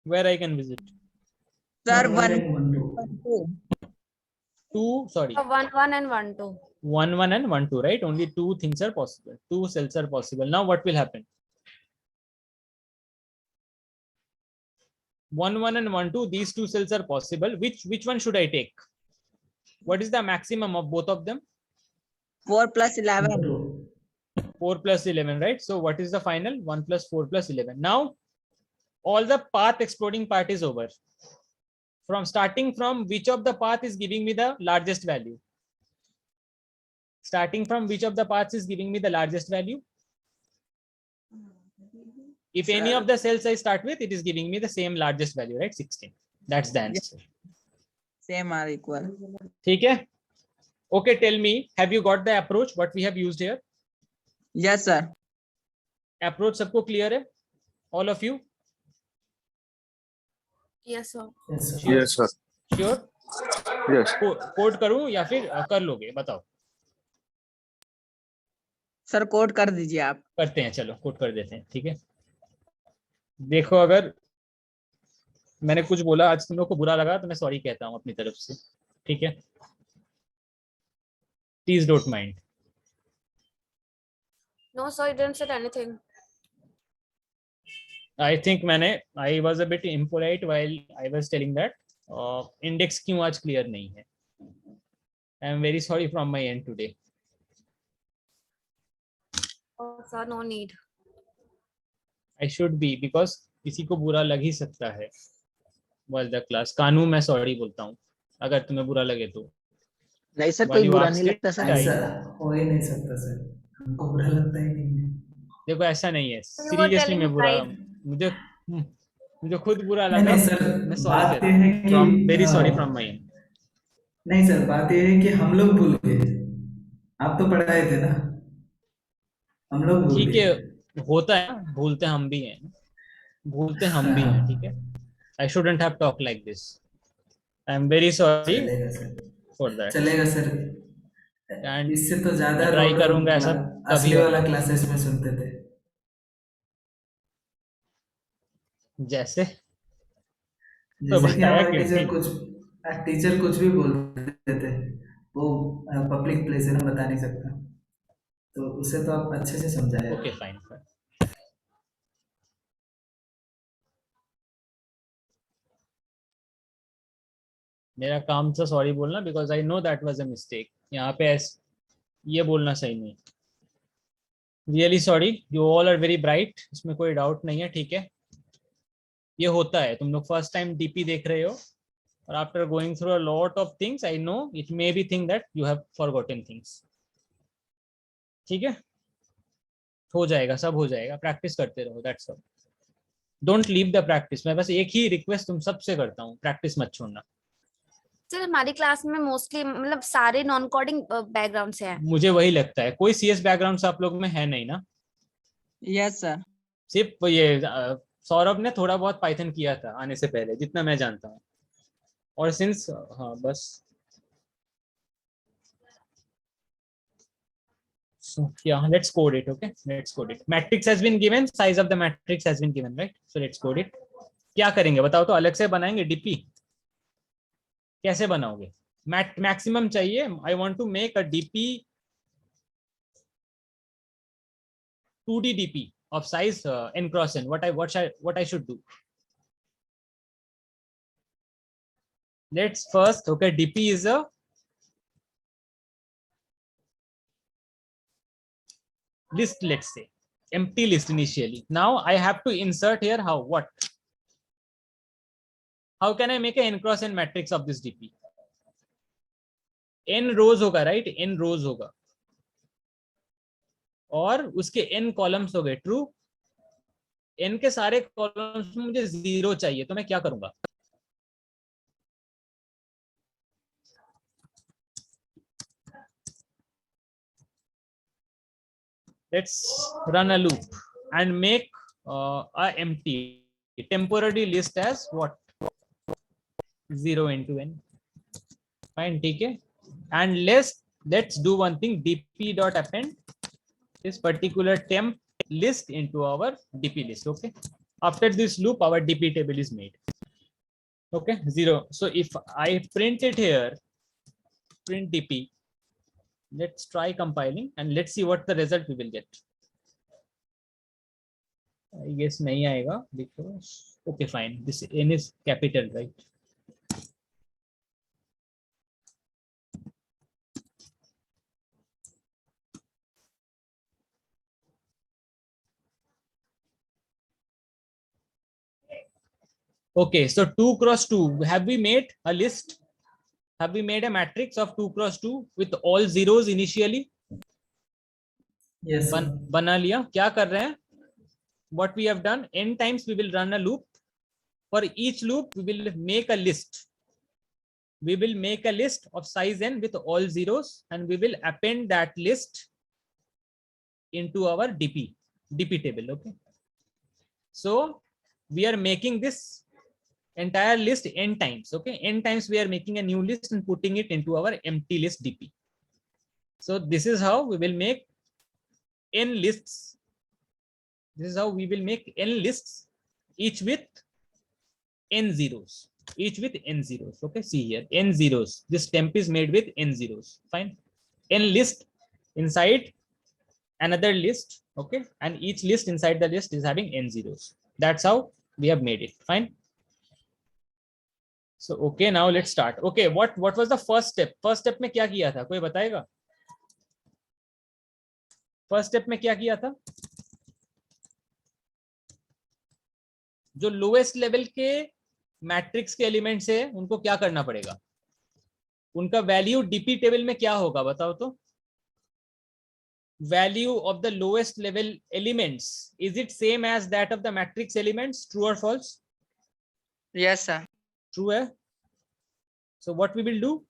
Where I can visit? Sir 1 1 2. 2. 2, sorry. 1 1 and 1 2. 1 1 and 1 2, right? Only 2 things are possible. 2 cells are possible. Now what will happen? 1 1 and 1 2, these 2 cells are possible. Which one should I take? What is the maximum of both of them? 4 plus 11. 4 plus 11, right? So what is the final? 1 plus 4 plus 11. Now all the path exploring part is over. From starting from which of the path is giving me the largest value? Starting from which of the paths is giving me the largest value? If any of the cells I start with, it is giving me the same largest value, right? 16. That's the answer. Same are equal. ठीक है? Okay, tell me, have you got the approach what we have used here? Yes sir. Approach सबको clear है? All of you? Yes, sir. Yes, sir. Sure? Yes. Code करूं या फिर कर लोगे? बताओ. सर कोड कर दीजिए आप. करते हैं, चलो कोड कर देते हैं. ठीक है, देखो अगर मैंने कुछ बोला आज तुम लोग को बुरा लगा तो मैं सॉरी कहता हूं अपनी तरफ से. ठीक है, please don't mind. No, sir, you didn't say anything. I think I was a bit impolite while I was telling that index क्यों आज clear नहीं है. I am very sorry from my end today. Oh, sir, no need. I should be because किसी को बुरा लग ही सकता है while the class. कानू मैं सॉरी बोलता हूँ अगर तुम्हें बुरा लगे तो. नहीं सर, While कोई you बुरा asked नहीं it, लगता सर। I- ऐसा हो ही नहीं सकता सर, हमको बुरा लगता ही नहीं है। देखो ऐसा नहीं है, You were सीरियसली telling मैं बुरा, right. मुझे मुझे खुद बुरा नहीं लगा, नहीं सर, मैं सॉरी बात कहता ये हूँ, है कि from very sorry from my and. नहीं सर, बात ये है कि हम लोग भूल गए, आप तो पढ़ाए थे ना, हम लोग भूल ठीक गए। है, होता है, भूलते हम भी हैं, भूलते हम भी हैं, ठीक है। I shouldn't have talk like this, I am very sorry चलेगा सर, फॉर दैट, चलेगा सर। एंड इससे तो ज्यादा मैं ट्राई रोट करूंगा ऐसा कभी असली और वाला ना हो। क्लासेस में सुनते थे। जैसे तो जैसे कि बताया हमारे क्यों नहीं? टीचर कुछ भी बोल देते थे, वो पब्लिक प्लेस है ना, बता नहीं सकता, तो उसे तो आप अच्छे से समझाया। Okay fine fine. मेरा काम था सॉरी बोलना, because I know that was a mistake. यहाँ पे ये बोलना सही नहीं। Really sorry, you all are very bright, इसमें कोई डाउट नहीं है, ठीक है। ये होता है, तुम लोग फर्स्ट टाइम डीपी देख रहे हो, और after going through a lot of things, I know it may be think that you have forgotten things, ठीक है। हो जाएगा, सब हो जाएगा, प्रैक्टिस करते रहो, that's all. Don't leave the practice. मैं बस एक ही रिक्वेस्ट तुम सबसे करता हूँ, प्रैक्टिस मत छोड़ना। सर हमारी क्लास में मोस्टली मतलब सारे नॉन कोडिंग बैकग्राउंड से हैं। मुझे वही लगता है, कोई सीएस बैकग्राउंड से आप लोग में है नहीं ना? Yes sir. सिर्फ ये सौरभ ने थोड़ा बहुत पाइथन किया था आने से पहले, जितना मैं जानता हूँ, और सिंस, हाँ बस। So yeah, let's code it. Okay, let's code it. Matrix has been given. Size of the matrix has been given, right? So let's code it. क्या करेंगे बताओ तो? अलग से बनाएंगे डीपी? कैसे बनाओगे? मैक्सिमम चाहिए। I want to make a DP 2D DP of size n cross n. What I should do? Let's first, okay, DP is a list, let's say empty list initially. Now I have to insert here how can I make a n cross n matrix of this DP? n rows होगा, right? n rows होगा, और उसके n columns हो गए, true. n के सारे columns में मुझे 0 चाहिए, तो मैं क्या करूंगा? Let's run a loop and make a empty temporary list as what? 0 into n. Fine, ठीक है। And let's do one thing, dp dot append this particular temp list into our dp list. Okay, after this loop our dp table is made. Okay, 0. So if I print it here, print dp, let's try compiling and let's see what the result we will get. I guess nahi aayega because, okay fine, this n is capital, right? Okay, so 2 cross 2, have we made a list? Have we made a matrix of 2 cross 2 with all zeros initially? Yes sir. बना लिया। क्या कर रहे हैं? What we have done, n times we will run a loop. For each loop we will make a list. We will make a list of size n with all zeros, and we will append that list into our dp table. Okay, so we are making this entire list n times. Okay, n times we are making a new list and putting it into our empty list dp. So this is how we will make n lists. This is how we will make n lists, each with n zeros, each with n zeros. Okay, see here, n zeros. This temp is made with n zeros. Fine, n list inside another list. Okay, and each list inside the list is having n zeros. That's how we have made it. Fine. So okay, now let's start. Okay, what was the first step? First step में क्या किया था? कोई बताएगा? First step में क्या किया था? जो लोएस्ट लेवल के मैट्रिक्स के एलिमेंट्स है उनको क्या करना पड़ेगा? उनका वैल्यू डीपी टेबल में क्या होगा बताओ तो? Value of the lowest level elements, is it same as that of the matrix elements? True or false? Yes, sir. True है. So what we will do?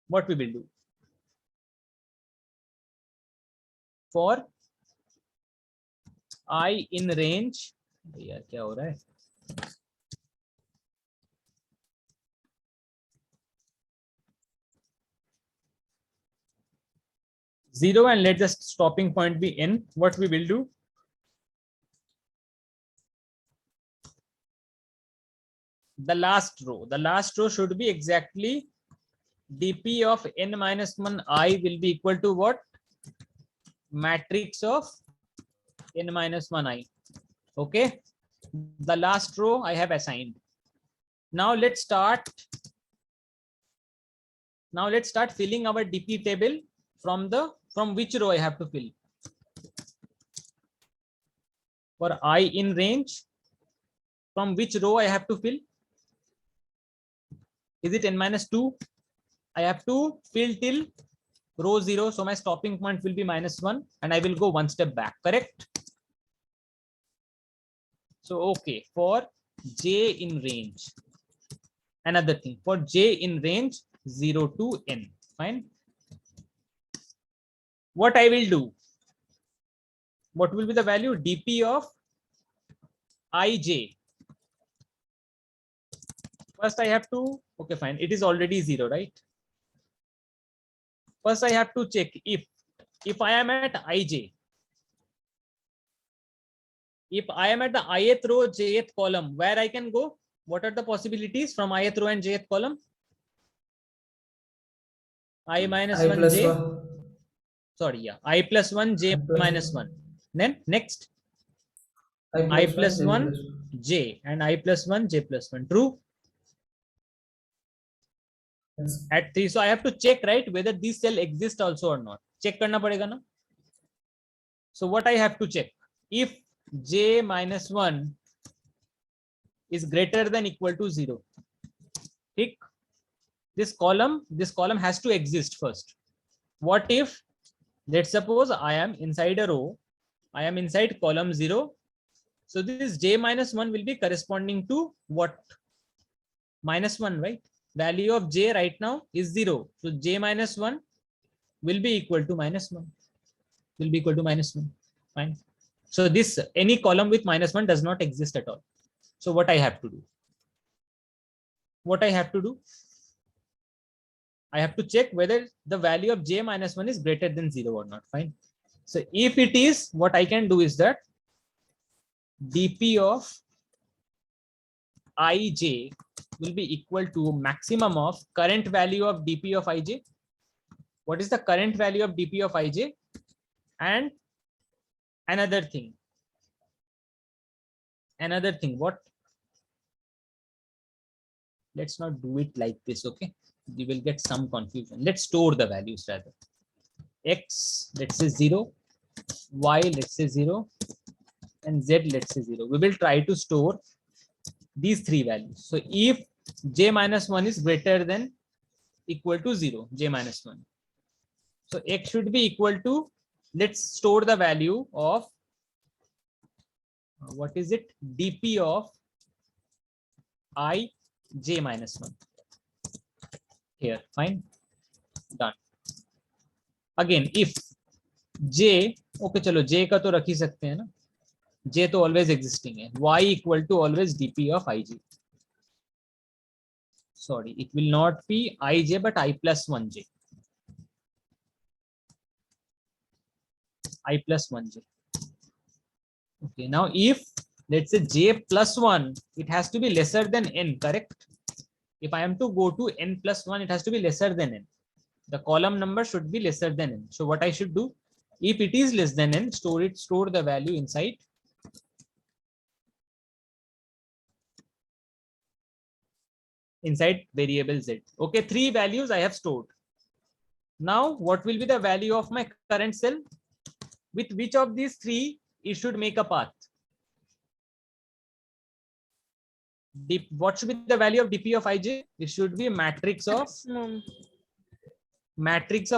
What we will do for I in range? यार क्या हो रहा है? Zero, and let the stopping point be n. What we will do? The last row should be exactly dp of n minus 1 I will be equal to what? Matrix of n minus 1 I. Okay, the last row I have assigned. Now let's start filling our dp table. From which row I have to fill? For I in range, from which row I have to fill? Is it n minus 2? I have to fill till row 0, so my stopping point will be -1 and I will go one step back, correct? So okay, for j in range, another thing, for j in range 0 to n, fine. What I will do? What will be the value? dp of ij. First I have to, okay fine, it is already 0, right? First I have to check if I am at ij, if I am at the ith row jth column, where I can go? What are the possibilities from ith row and jth column? I minus I 1 plus j, 1. sorry, yeah, I plus 1 j I plus minus 1. Then next I plus 1 1. j and I plus 1 j plus 1. True? Yes. At 3, so I have to check, right, whether this cell exists also or not. Check करना पड़ेगा ना? So what I have to check? If j minus 1 is greater than equal to 0, ठीक? This column has to exist first. What if, let's suppose I am inside a row, I am inside column 0, so this j minus 1 will be corresponding to what? -1, right? Value of j right now is 0, so j minus 1 will be equal to -1, will be equal to -1, fine. So this, any column with -1 does not exist at all. So what I have to do? I have to check whether the value of j minus 1 is greater than 0 or not, fine. So if it is, what I can do is that dp of ij will be equal to maximum of current value of dp of ij. What is the current value of dp of ij? And another thing, what? Let's not do it like this, okay? You will get some confusion. Let's store the values rather. X, let's say 0, y, let's say 0, and z, let's say 0. We will try to store these three values. So if j minus 1 is greater than equal to 0, j minus 1, so x should be equal to, let's store the value of, what is it? dp of I j minus 1 here, fine, done. Again, if j, okay, चलो j का तो रख ही सकते हैं ना, j तो always existing है, y equal to always dp of ij. Sorry, it will not be ij but I plus 1j, I plus 1j. Okay, now if let's say j plus 1, it has to be lesser than n, correct? If I am to go to n plus 1, it has to be lesser than n. The column number should be lesser than n. So what I should do? If it is less than n, store the value inside variable z. Okay, 3 values I have stored. Now what will be the value of my current cell? With which of these 3 it should make a path? What should be the value of dp of ij? It should be matrix of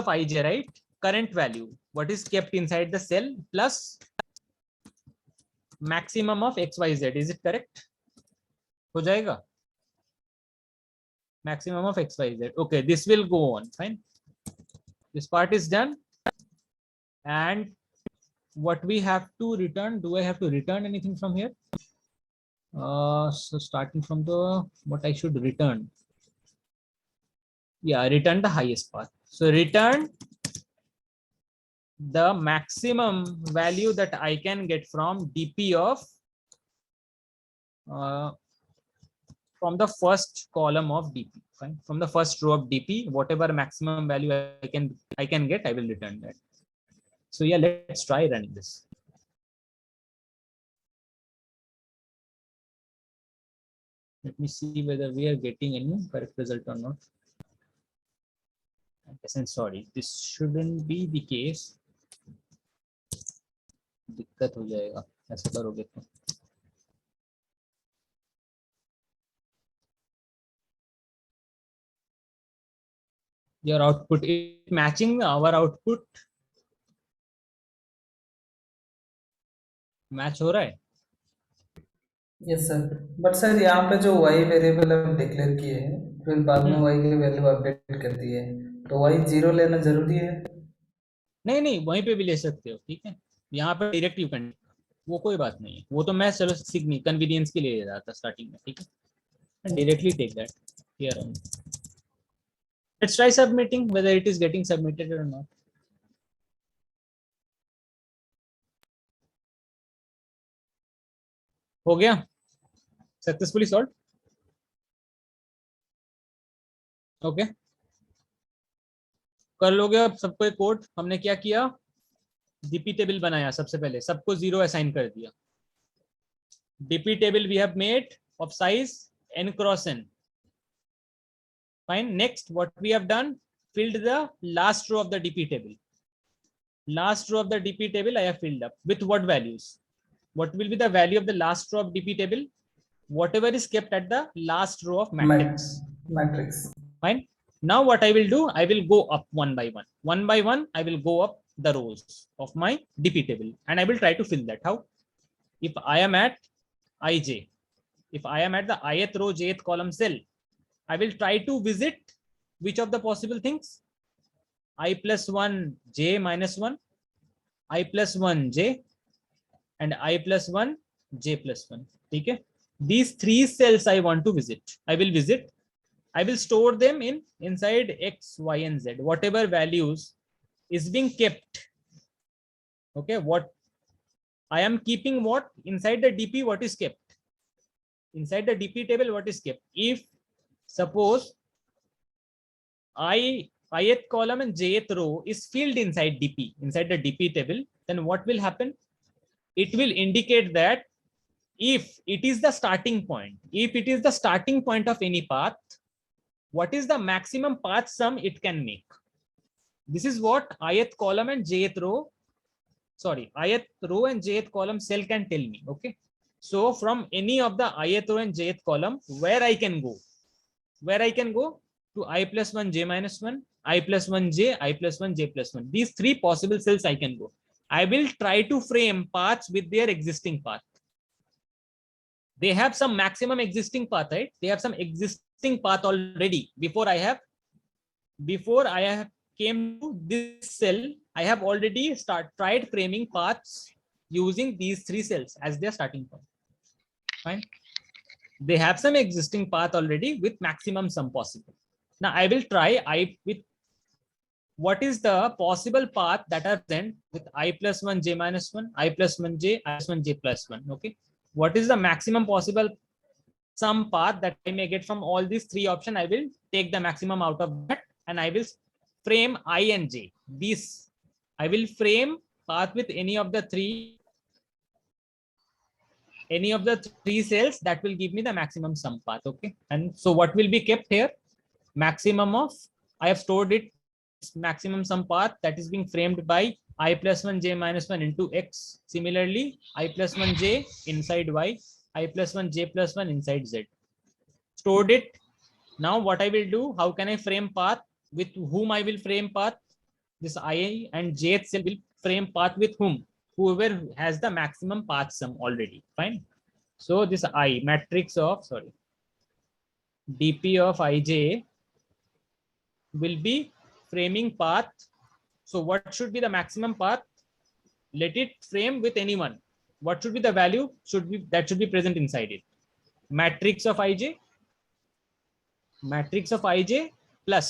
ij, right? Current value, what is kept inside the cell, plus maximum of xyz. Is it correct? हो जाएगा? Maximum of xyz. Okay, this will go on. Fine. This part is done. And what we have to return, do I have to return anything from here? So starting from the, what I should return? Yeah, return the highest path. So return the maximum value that I can get from dp of from the first column of dp. Fine. From the first row of dp, whatever maximum value I can get, I will return that. So yeah, let's try running this. Let me see whether we are getting any correct result or not. And sorry, this shouldn't be the case. दिक्कत हो जाएगा ऐसा करोगे तो. Your output is matching our output. Match हो रहा है? Yes sir, but sir यहाँ पे जो y वेरिएबल हम डिक्लेयर किए हैं, फिर बाद में y की वैल्यू अपडेट कर दी है, तो y 0 लेना जरूरी है? नहीं, वहीं पे भी ले सकते हो, ठीक है. यहाँ पे डायरेक्ट यू कैन, वो कोई बात नहीं है. वो तो मैं चलो सिग्नी कन्वीनियंस के लिए ले रहा था स्टार्टिंग में, ठीक है. Directly take that here on. Let's try submitting whether it is getting submitted और नॉट. हो गया, सक्सेसफुली सॉल्व. ओके, कर लोगे अब सबको एक कोड. हमने क्या किया, डीपी टेबल बनाया. सबसे पहले सबको 0 असाइन कर दिया. DP table we have made of size n cross n. Fine. Next, what we have done, filled the last row of the dp table. Last row of the dp table I have filled up with what values? What will be the value of the last row of dp table? Whatever is kept at the last row of matrix. Matrix. Fine. Now what I will do, I will go up one by one. One by one, I will go up the rows of my dp table and I will try to fill that. How? If I am at ij, if I am at the ith row, jth column cell, I will try to visit which of the possible things? I plus 1 j minus 1, I plus 1 j, and I plus 1 j plus 1. Okay? These three cells I want to visit. I will visit. I will store them in inside x, y, and z. Whatever values is being kept. Okay, what I am keeping, what inside the dp, what is kept? Inside the dp table, what is kept? If suppose ith column and jth row is filled inside dp, inside the dp table, then what will happen? It will indicate that if it is the starting point, if it is the starting point of any path, what is the maximum path sum it can make? This is what ith column and jth row, sorry, ith row and jth column cell can tell me. Okay, so from any of the ith row and jth column, where I can go? Where I can go? To I plus 1 j minus 1, I plus 1 j, I plus 1 j plus 1. These three possible cells I can go. I will try to frame paths with their existing path. They have some maximum existing path, right? They have some existing path already. Before I have came to this cell, I have already tried framing paths using these three cells as their starting point. Fine. They have some existing path already with maximum sum possible. Now I will try with what is the possible path that are present with I plus 1 j minus 1, I plus 1 j, I plus 1 j plus 1. Okay. What is the maximum possible sum path that I may get from all these three options? I will take the maximum out of that and I will frame I and j. These I will frame path with any of the three cells that will give me the maximum sum path. Okay. And so what will be kept here? Maximum of, I have stored it, maximum sum path that is being framed by I plus 1 j minus 1 into x. Similarly, I plus 1 j inside y, I plus 1 j plus 1 inside z. stored it. Now what I will do, how can I frame path? With whom I will frame path? This I and jth cell will frame path with whom? Whoever has the maximum path sum already. Fine. So this I matrix of, sorry, dp of ij will be framing path. So what should be the maximum path? Let it frame with anyone. What should be the value? That should be present inside it. Matrix of ij plus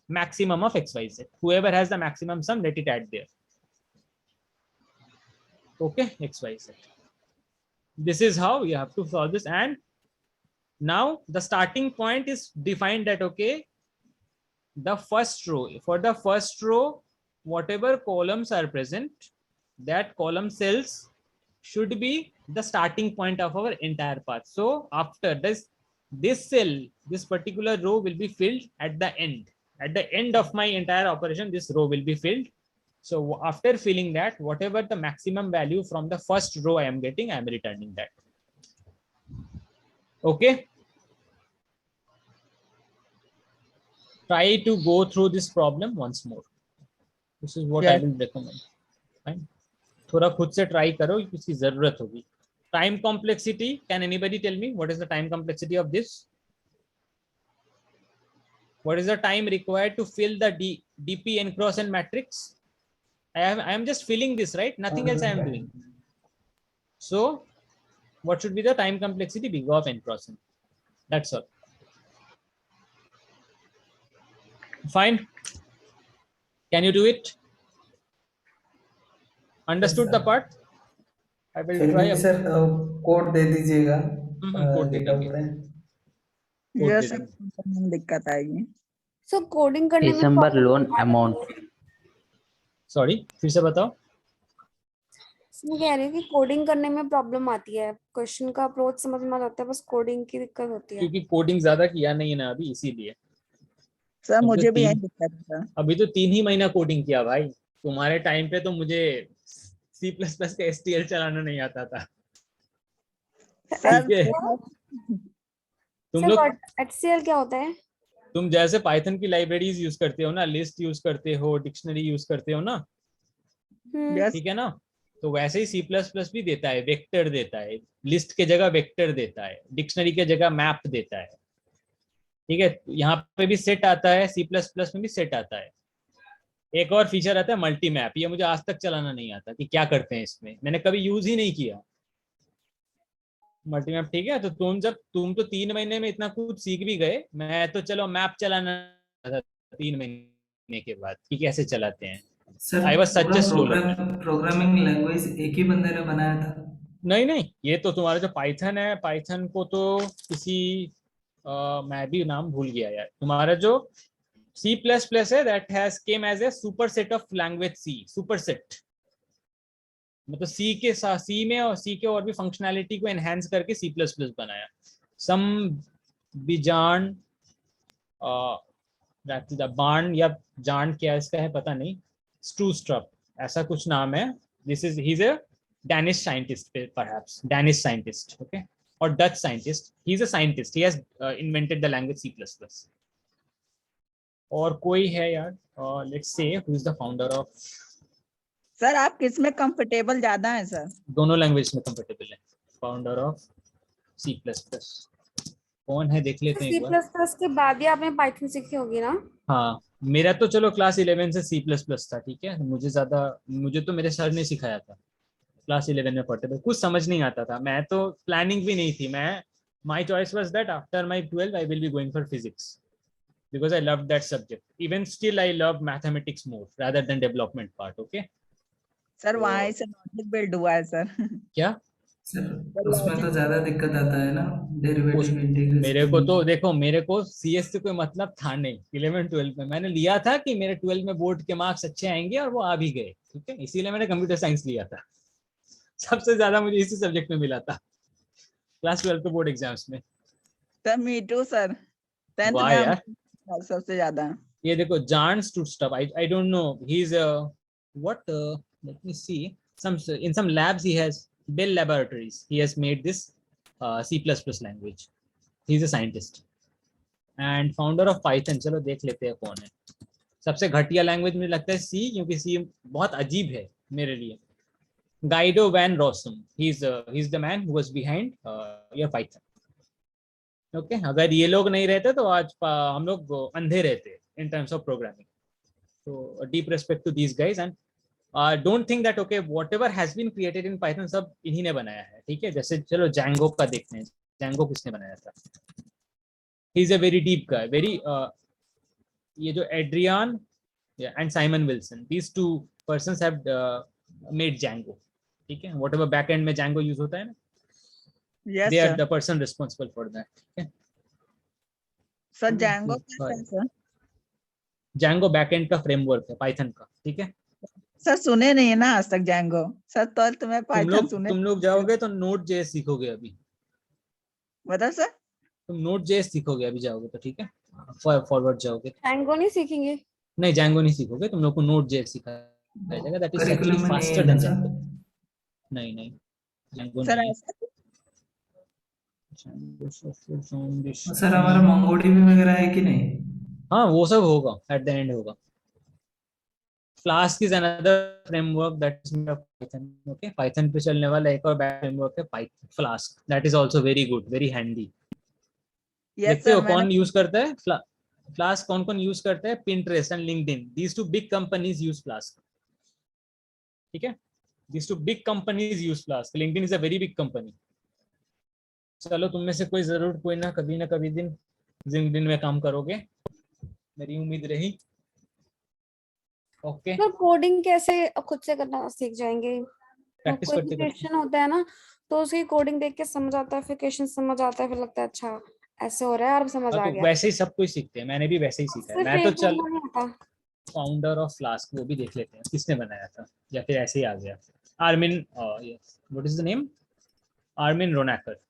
maximum of xyz. Whoever has the maximum sum, let it add there. Okay, xyz. This is how you have to solve this. And now the starting point is defined that, okay, the first row, for the first row, whatever columns are present, that column cells should be the starting point of our entire path. So after this cell, this particular row will be filled at the end. At the end of my entire operation, this row will be filled. So after filling that, whatever the maximum value from the first row I am getting, I am returning that. Okay. Try to go through this problem once more. This is what I will recommend. Fine. थोड़ा खुद से try करो, इसकी जरूरत होगी. Time complexity. Can anybody tell me what is the time complexity of this? What is the time required to fill the dp n cross n matrix? I am just filling this, right? Nothing else I am doing. So what should be the time complexity? Big of n cross n. That's all. Fine. Can you do it? Understood the part? I will try. Sir code दे दीजिएगा. Code दे देंगे. Yes sir, दिक्कत आएगी. So coding करने में December problem loan आती amount. है. Sorry, फिर से बताओ. मैं कह रही हूँ कि कोडिंग करने में प्रॉब्लम आती है. क्वेश्चन का अप्रोच समझ में आता है, बस कोडिंग की दिक्कत होती है. क्योंकि कोडिंग ज्यादा किया नहीं है ना अभी, इसीलिए. सर मुझे भी यही दिक्कत है. अभी तो 3 ही महीना कोडिंग किया भाई. तुम्हारे टाइम पे तो मुझे C++ का STL चलाना नहीं आता था. सर तुम लोग HCL क्या होता है? तुम जैसे पाइथन की लाइब्रेरीज यूज करते हो ना, लिस्ट यूज करते हो, डिक्शनरी यूज करते हो ना, यस ठीक है ना, तो वैसे ही C++ भी देता है, वेक्टर देता है. लिस्ट के जगह वेक्टर देता है, डिक्शनरी के जगह मैप देता है. ठीक है, यहाँ पे भी सेट आता है, C++ में भी सेट आता है. एक और फीचर आता है मल्टी मैप. ये मुझे आज तक चलाना नहीं आता कि क्या करते हैं इसमें, मैंने कभी यूज ही नहीं किया मल्टी मैप. ठीक है, तो तुम तो 3 महीने में इतना कुछ सीख भी गए. मैं तो चलो मैप चलाना था 3 महीने के बाद कि कैसे चलाते हैं. I was such a slow learner. Programming language एक ही बंदे ने बनाया था. नहीं, ये तो तुम्हारा जो पाइथन है, पाइथन को तो किसी मैं भी नाम भूल गया यार. तुम्हारा जो C++ है, that has came as a superset of language C. superset मतलब C के साथ C में और C के और भी फंक्शनैलिटी को एनहांस करके C++ बनाया. सम बिजान बार्न या जान क्या इसका है पता नहीं, स्ट्रूस्ट्रप ऐसा कुछ नाम है. This is he is a Danish scientist, perhaps Danish scientist, okay, और Dutch scientist. He is a scientist, he has invented the language C++. और कोई है यार, let's say who is the founder of. Sir आप किस में comfortable ज्यादा हैं सर? दोनों लैंग्वेज में कंफर्टेबल है. फाउंडर ऑफ C++ कौन है देख लेते हैं एक बार. C++ के बाद ही आपने पाइथन सीखी होगी ना? हाँ, मेरा तो चलो क्लास 11 से C++ था. ठीक है, मुझे तो मेरे सर ने सिखाया था क्लास 11 में पढ़ते थे. कुछ समझ नहीं आता था. मैं तो प्लानिंग भी नहीं थी. My choice was that after my 12 I will be going for physics because I loved that subject. Even still I love mathematics more rather than development part. Okay sir वहाँ से लॉजिक बिल्ड हुआ है sir. क्या sir उसमें तो ज्यादा दिक्कत आता है ना, डेरिवेटिव इंटीग्रेशन. मेरे को तो देखो, मेरे को CS से कोई मतलब था नहीं. 11-12 में मैंने लिया था कि मेरे 12 में बोर्ड के मार्क्स अच्छे आएंगे और वो आ भी गए. ठीक है, इसीलिए मैंने कंप्यूटर साइंस लिया था. सबसे ज्यादा मुझे इसी सब्जेक्ट में मिला था क्लास 12 के बोर्ड एग्जाम्स में. Sir me too sir. 10th वाह में यार, सबसे ज्यादा. ये देखो जॉन स्टूडस्टफ. I don't know, he's what let me see, in some labs he has Bell Laboratories, he has made this C++ language. He's a scientist. And founder of Python, चलो देख लेते हैं कौन है। सबसे घटिया लैंग्वेज मुझे लगता है सी, क्योंकि सी बहुत अजीब है मेरे लिए। Guido van Rossum, he is the man who was behind your Python. Okay, अगर ये लोग नहीं रहते तो आज हम लोग अंधे रहते इन टर्म्स ऑफ प्रोग्रामिंग। तो deep respect to these guys, and don't think that okay whatever has been created in Python सब इन्हीं ने बनाया है, ठीक है। जैसे चलो जैंगो का देखते हैं, जैंगो किसने बनाया था। ही is a very deep guy, very ये जो Adrian and Simon Wilson, these two persons have made Django, ठीक है। वॉट एवर बैक एंड में जैंगो यूज होता है ना, yes they are sir. the person responsible for that, ठीक है। सर जैंगो क्या है सर? Django बैकएंड का फ्रेमवर्क है पाइथन का, ठीक है। सर सुने नहीं है ना आज तक जैंगो सर, तो तुम्हें पाइथन सुने। तुम लोग जाओगे तो नोड जेएस सीखोगे अभी, बताओ सर। तुम नोड जेएस सीखोगे अभी जाओगे तो, ठीक है। फॉरवर्ड जाओगे Django नहीं सीखेंगे? नहीं, Django नहीं सीखोगे, तुम लोग को नोड जेएस सिखाया जाएगा, दैट इज एक्चुअली करिकुलम में नहीं है फास्टर ना देन सर? Django। नहीं Django सर नहीं है। ऐसा Django Software Foundation, सर हमारा मोंगोडीबी वगैरह है कि नहीं? हाँ वो सब होगा, एट द एंड होगा। Flask is another framework that is made of Python. Okay, Python पे चलने वाला एक और framework है Python Flask. That is also very good, very handy. Yes देखते हो सर, कौन मैंने यूज करता है Flask? कौन यूज करता है? Pinterest and LinkedIn. These two big companies use Flask. ठीक है? These two big companies use Flask. LinkedIn is a very big company. चलो तुम में से कोई जरूर कोई ना कभी दिन LinkedIn में काम करोगे, मेरी उम्मीद रही। ओके, तो कोडिंग कैसे खुद से करना सीख जाएंगे? प्रैक्टिस कोई करते क्वेश्चन होता है ना, तो उसकी कोडिंग देख के समझ आता है, फिर क्वेश्चन समझ आता है, फिर लगता है अच्छा ऐसे हो रहा है, और समझ हाँ, आ तो गया। वैसे ही सब कुछ सीखते हैं, मैंने भी वैसे ही सीखा है। सिर्फ मैं तो एक चल करना नहीं आता। फाउंडर ऑफ फ्लास्क वो भी देख लेते हैं किसने बनाया था, या फिर ऐसे ही आ गया। Armin, what is the name, Armin Ronacher.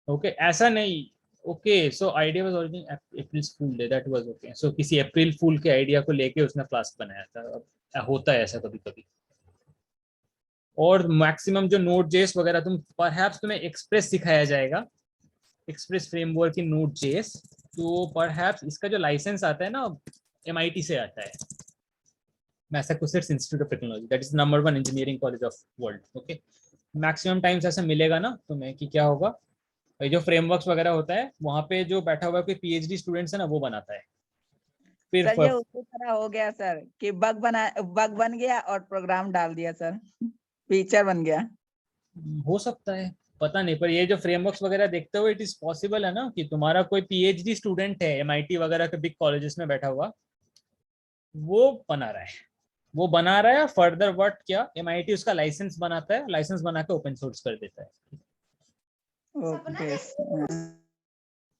Okay, ऐसा नहीं। Okay, so idea was origin April fool day, that was okay. So किसी अप्रैल फूल के आइडिया को लेके उसने फ्लास्क बनाया था। अब होता है ऐसा कभी कभी। और मैक्सिमम जो नोड जेएस वगैरह तुम परहैप्स तुम्हें एक्सप्रेस सिखाया जाएगा, express framework in node JS. तो परहैप्स इसका जो लाइसेंस आता है ना, MIT से आता है, Massachusetts institute of technology, that is number 1 engineering college of world. Okay, maximum times ऐसा मिलेगा ना तुम्हें कि क्या होगा, ये जो फ्रेमवर्क्स वगैरह होता है वहाँ पे जो बैठा हुआ कोई PhD स्टूडेंट्स है ना, वो बनाता है। फिर सर ये उसी तरह हो गया सर कि बग बन गया और प्रोग्राम डाल दिया सर, फीचर बन गया। हो सकता है, पता नहीं, पर ये जो फ्रेमवर्क्स वगैरह देखते हुए इट इज पॉसिबल है ना कि तुम्हारा कोई PhD स्टूडेंट है MIT वगैरह के बिग कॉलेजेस में बैठा हुआ, वो बना रहा है फर्दर वर्ड क्या, MIT उसका लाइसेंस बनाता है, लाइसेंस बना के ओपन सोर्स कर देता है। ओके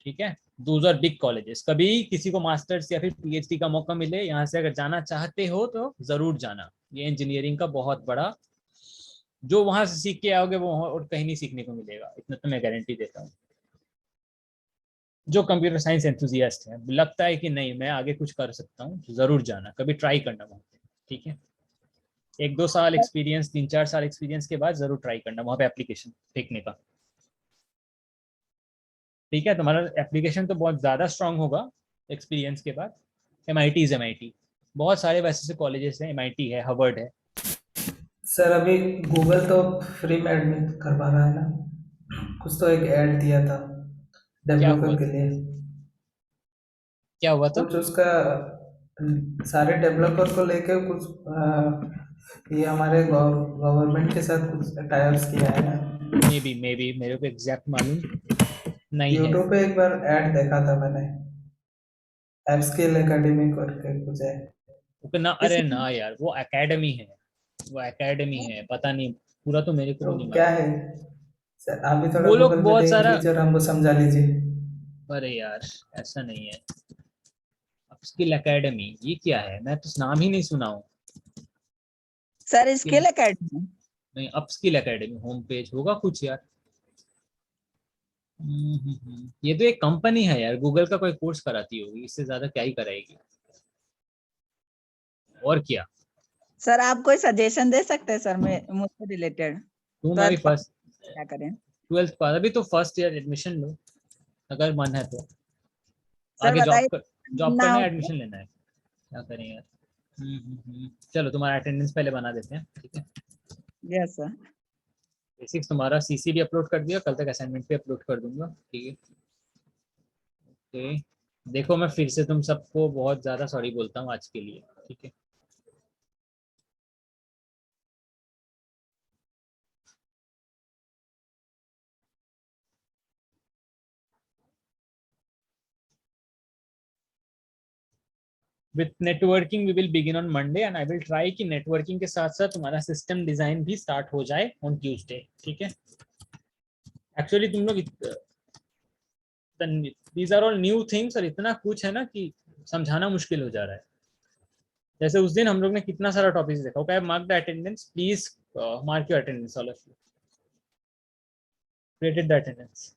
ठीक है, दोज आर बिग कॉलेजेस। कभी किसी को मास्टर्स या फिर PhD का मौका मिले यहाँ से अगर जाना चाहते हो तो जरूर जाना। ये इंजीनियरिंग का बहुत बड़ा, जो वहां से सीख के आओगे वो और कहीं नहीं सीखने को मिलेगा, इतना तो मैं गारंटी देता हूँ। जो कंप्यूटर साइंस एंथुजियास्ट है, लगता है कि नहीं मैं आगे कुछ कर सकता हूँ, तो जरूर जाना, कभी ट्राई करना वहाँ पे, ठीक है। 1-2 साल एक्सपीरियंस, 3-4 साल एक्सपीरियंस के बाद जरूर ट्राई करना वहाँ पे एप्लीकेशन फेंकने का, ठीक है। तुम्हारा एप्लीकेशन तो बहुत ज़्यादा स्ट्रांग होगा एक्सपीरियंस के बाद। MIT इज MIT, बहुत सारे वैसे से कॉलेजेस हैं, MIT है, हार्वर्ड है। सर अभी गूगल तो फ्री में एडमिट करवा रहा है ना, कुछ तो एक ऐड दिया था डेवलपर के लिए। क्या हुआ था? कुछ उसका सारे डेवलपर को लेकर कुछ ये हमारे गवर्नमेंट के साथ कुछ टाइप्स किया है। मे बी मेरे को एग्जैक्ट मालूम नहीं है। यूट्यूब पे एक बार ऐड देखा था मैंने, एप्सकिल एकेडमी करके कुछ है। ओके ना, अरे ना यार, वो एकेडमी है, पता नहीं पूरा तो मेरे को तो भी नहीं क्या मालूम। है सर, आप भी थोड़ा वो लोग गूगल पे बहुत देख सारा, लीजिए और हमको समझा लीजिए। अरे यार ऐसा नहीं है। अपस्किल एकेडमी ये क्या है, मैं तो नाम ही नहीं सुना हूँ। सर स्किल एकेडमी नहीं, अपस्किल एकेडमी होम पेज होगा कुछ यार। ये तो एक कंपनी है यार, गूगल का कोई कोर्स कराती होगी, इससे ज्यादा क्या ही कराएगी, और क्या। सर आप कोई सजेशन दे सकते हैं सर मुझसे रिलेटेड? तुम अभी फर्स्ट क्या करें? 12th पास, अभी तो फर्स्ट ईयर एडमिशन लो, अगर मन है तो सर आगे बताइए जॉब ना करना हो है, तो? एडमिशन लेना है, क्या करें यार। चलो तुम्हारा अटेंडेंस पहले बना देते हैं, ठीक है। Yes sir. बेसिक्स तुम्हारा सीसी भी अपलोड कर दिया, कल तक असाइनमेंट भी अपलोड कर दूंगा, ठीक है। ओके, देखो मैं फिर से तुम सबको बहुत ज़्यादा सॉरी बोलता हूँ आज के लिए, ठीक है। With networking we will begin on Monday and I will try कि नेटवर्किंग के साथ साथ तुम्हारा सिस्टम डिजाइन भी स्टार्ट हो जाए ऑन ट्यूसडे, ठीक है। एक्चुअली तुम लोग these are all new things और इतना कुछ है ना कि समझाना मुश्किल हो जा रहा है। जैसे उस दिन हम लोग ने कितना सारा टॉपिक्स देखा। Okay, mark the attendance please, mark your attendance all of you, created the attendance.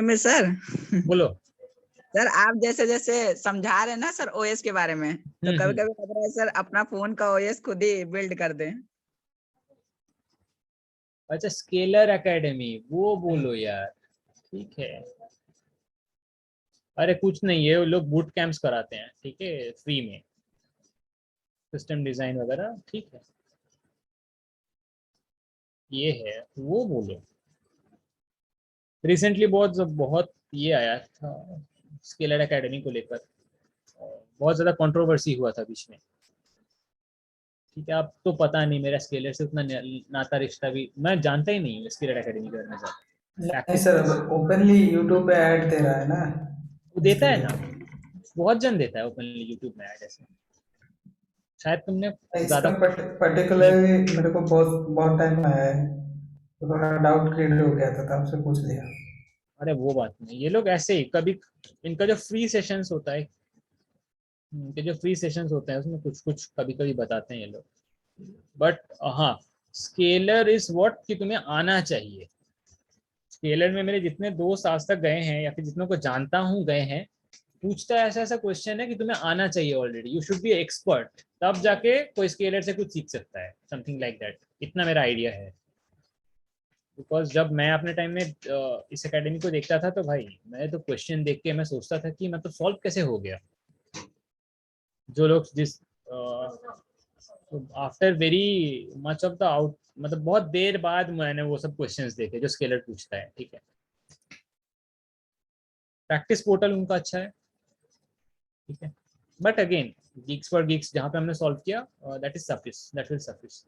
में सर बोलो। सर आप जैसे जैसे समझा रहे हैं ना सर ओएस के बारे में, तो कभी कभी लग रहा है सर अपना फोन का ओएस खुद ही बिल्ड कर दें। अच्छा, स्केलर एकेडमी वो बोलो यार, ठीक है। अरे कुछ नहीं है, वो लोग बूट कैंप्स कराते हैं, ठीक है, फ्री में, सिस्टम डिजाइन वगैरह, ठीक है। ये है वो बोलो। रिसेंटली बहुत बहुत ये आया था स्केलर एकेडमी को लेकर, बहुत ज़्यादा कंट्रोवर्सी हुआ था बीच में, ठीक है। अब तो पता नहीं, मेरा स्केलर से उतना नाता रिश्ता भी मैं जानता ही नहीं हूँ स्केलर एकेडमी के बारे में ज़्यादा। नहीं सर, ओपनली यूट्यूब पे ऐड दे रहा है ना, वो देता है इसलिए। ना, बहुत जन देता है ओपनली यूट्यूब में ऐड ऐसे। शायद तुमने इसका ज़्यादा पर्टिकुलरली मेरे को बहुत बहुत टाइम आया है, तो थोड़ा डाउट क्रिएट हो गया था, तब से पूछ लिया। अरे वो बात नहीं, ये लोग ऐसे ही कभी, इनका जो फ्री सेशंस होता है, इनके जो फ्री सेशंस होते हैं उसमें कुछ कुछ कभी कभी बताते हैं ये लोग। बट हाँ, स्केलर इज व्हाट कि तुम्हें आना चाहिए। स्केलर में मेरे जितने दोस्त आज तक गए हैं या फिर जितनों को जानता हूँ गए हैं, पूछता है ऐसा ऐसा क्वेश्चन है कि तुम्हें आना चाहिए already, you should be expert, तब जाके कोई स्केलर से कुछ सीख सकता है, समथिंग लाइक दैट, इतना मेरा आइडिया है। बिकॉज जब मैं अपने टाइम में इस एकेडमी को देखता था तो भाई मैं तो क्वेश्चन देख के मैं सोचता था कि मतलब सॉल्व कैसे हो गया। जो लोग जिस after very much of the out, मतलब बहुत देर बाद मैंने वो सब क्वेश्चंस देखे जो स्केलर पूछता है, ठीक है। प्रैक्टिस पोर्टल उनका अच्छा है, ठीक है। But again Geeks for Geeks जहाँ पे हमने सॉल्व किया, that is suffice, that will suffice.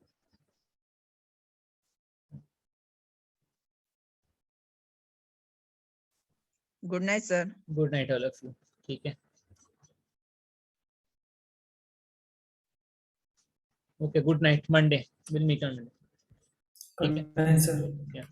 Good night sir. Good night all of you, ठीक है। Okay, good night, Monday will meet on Monday, ठीक है। नहीं सर। Yeah.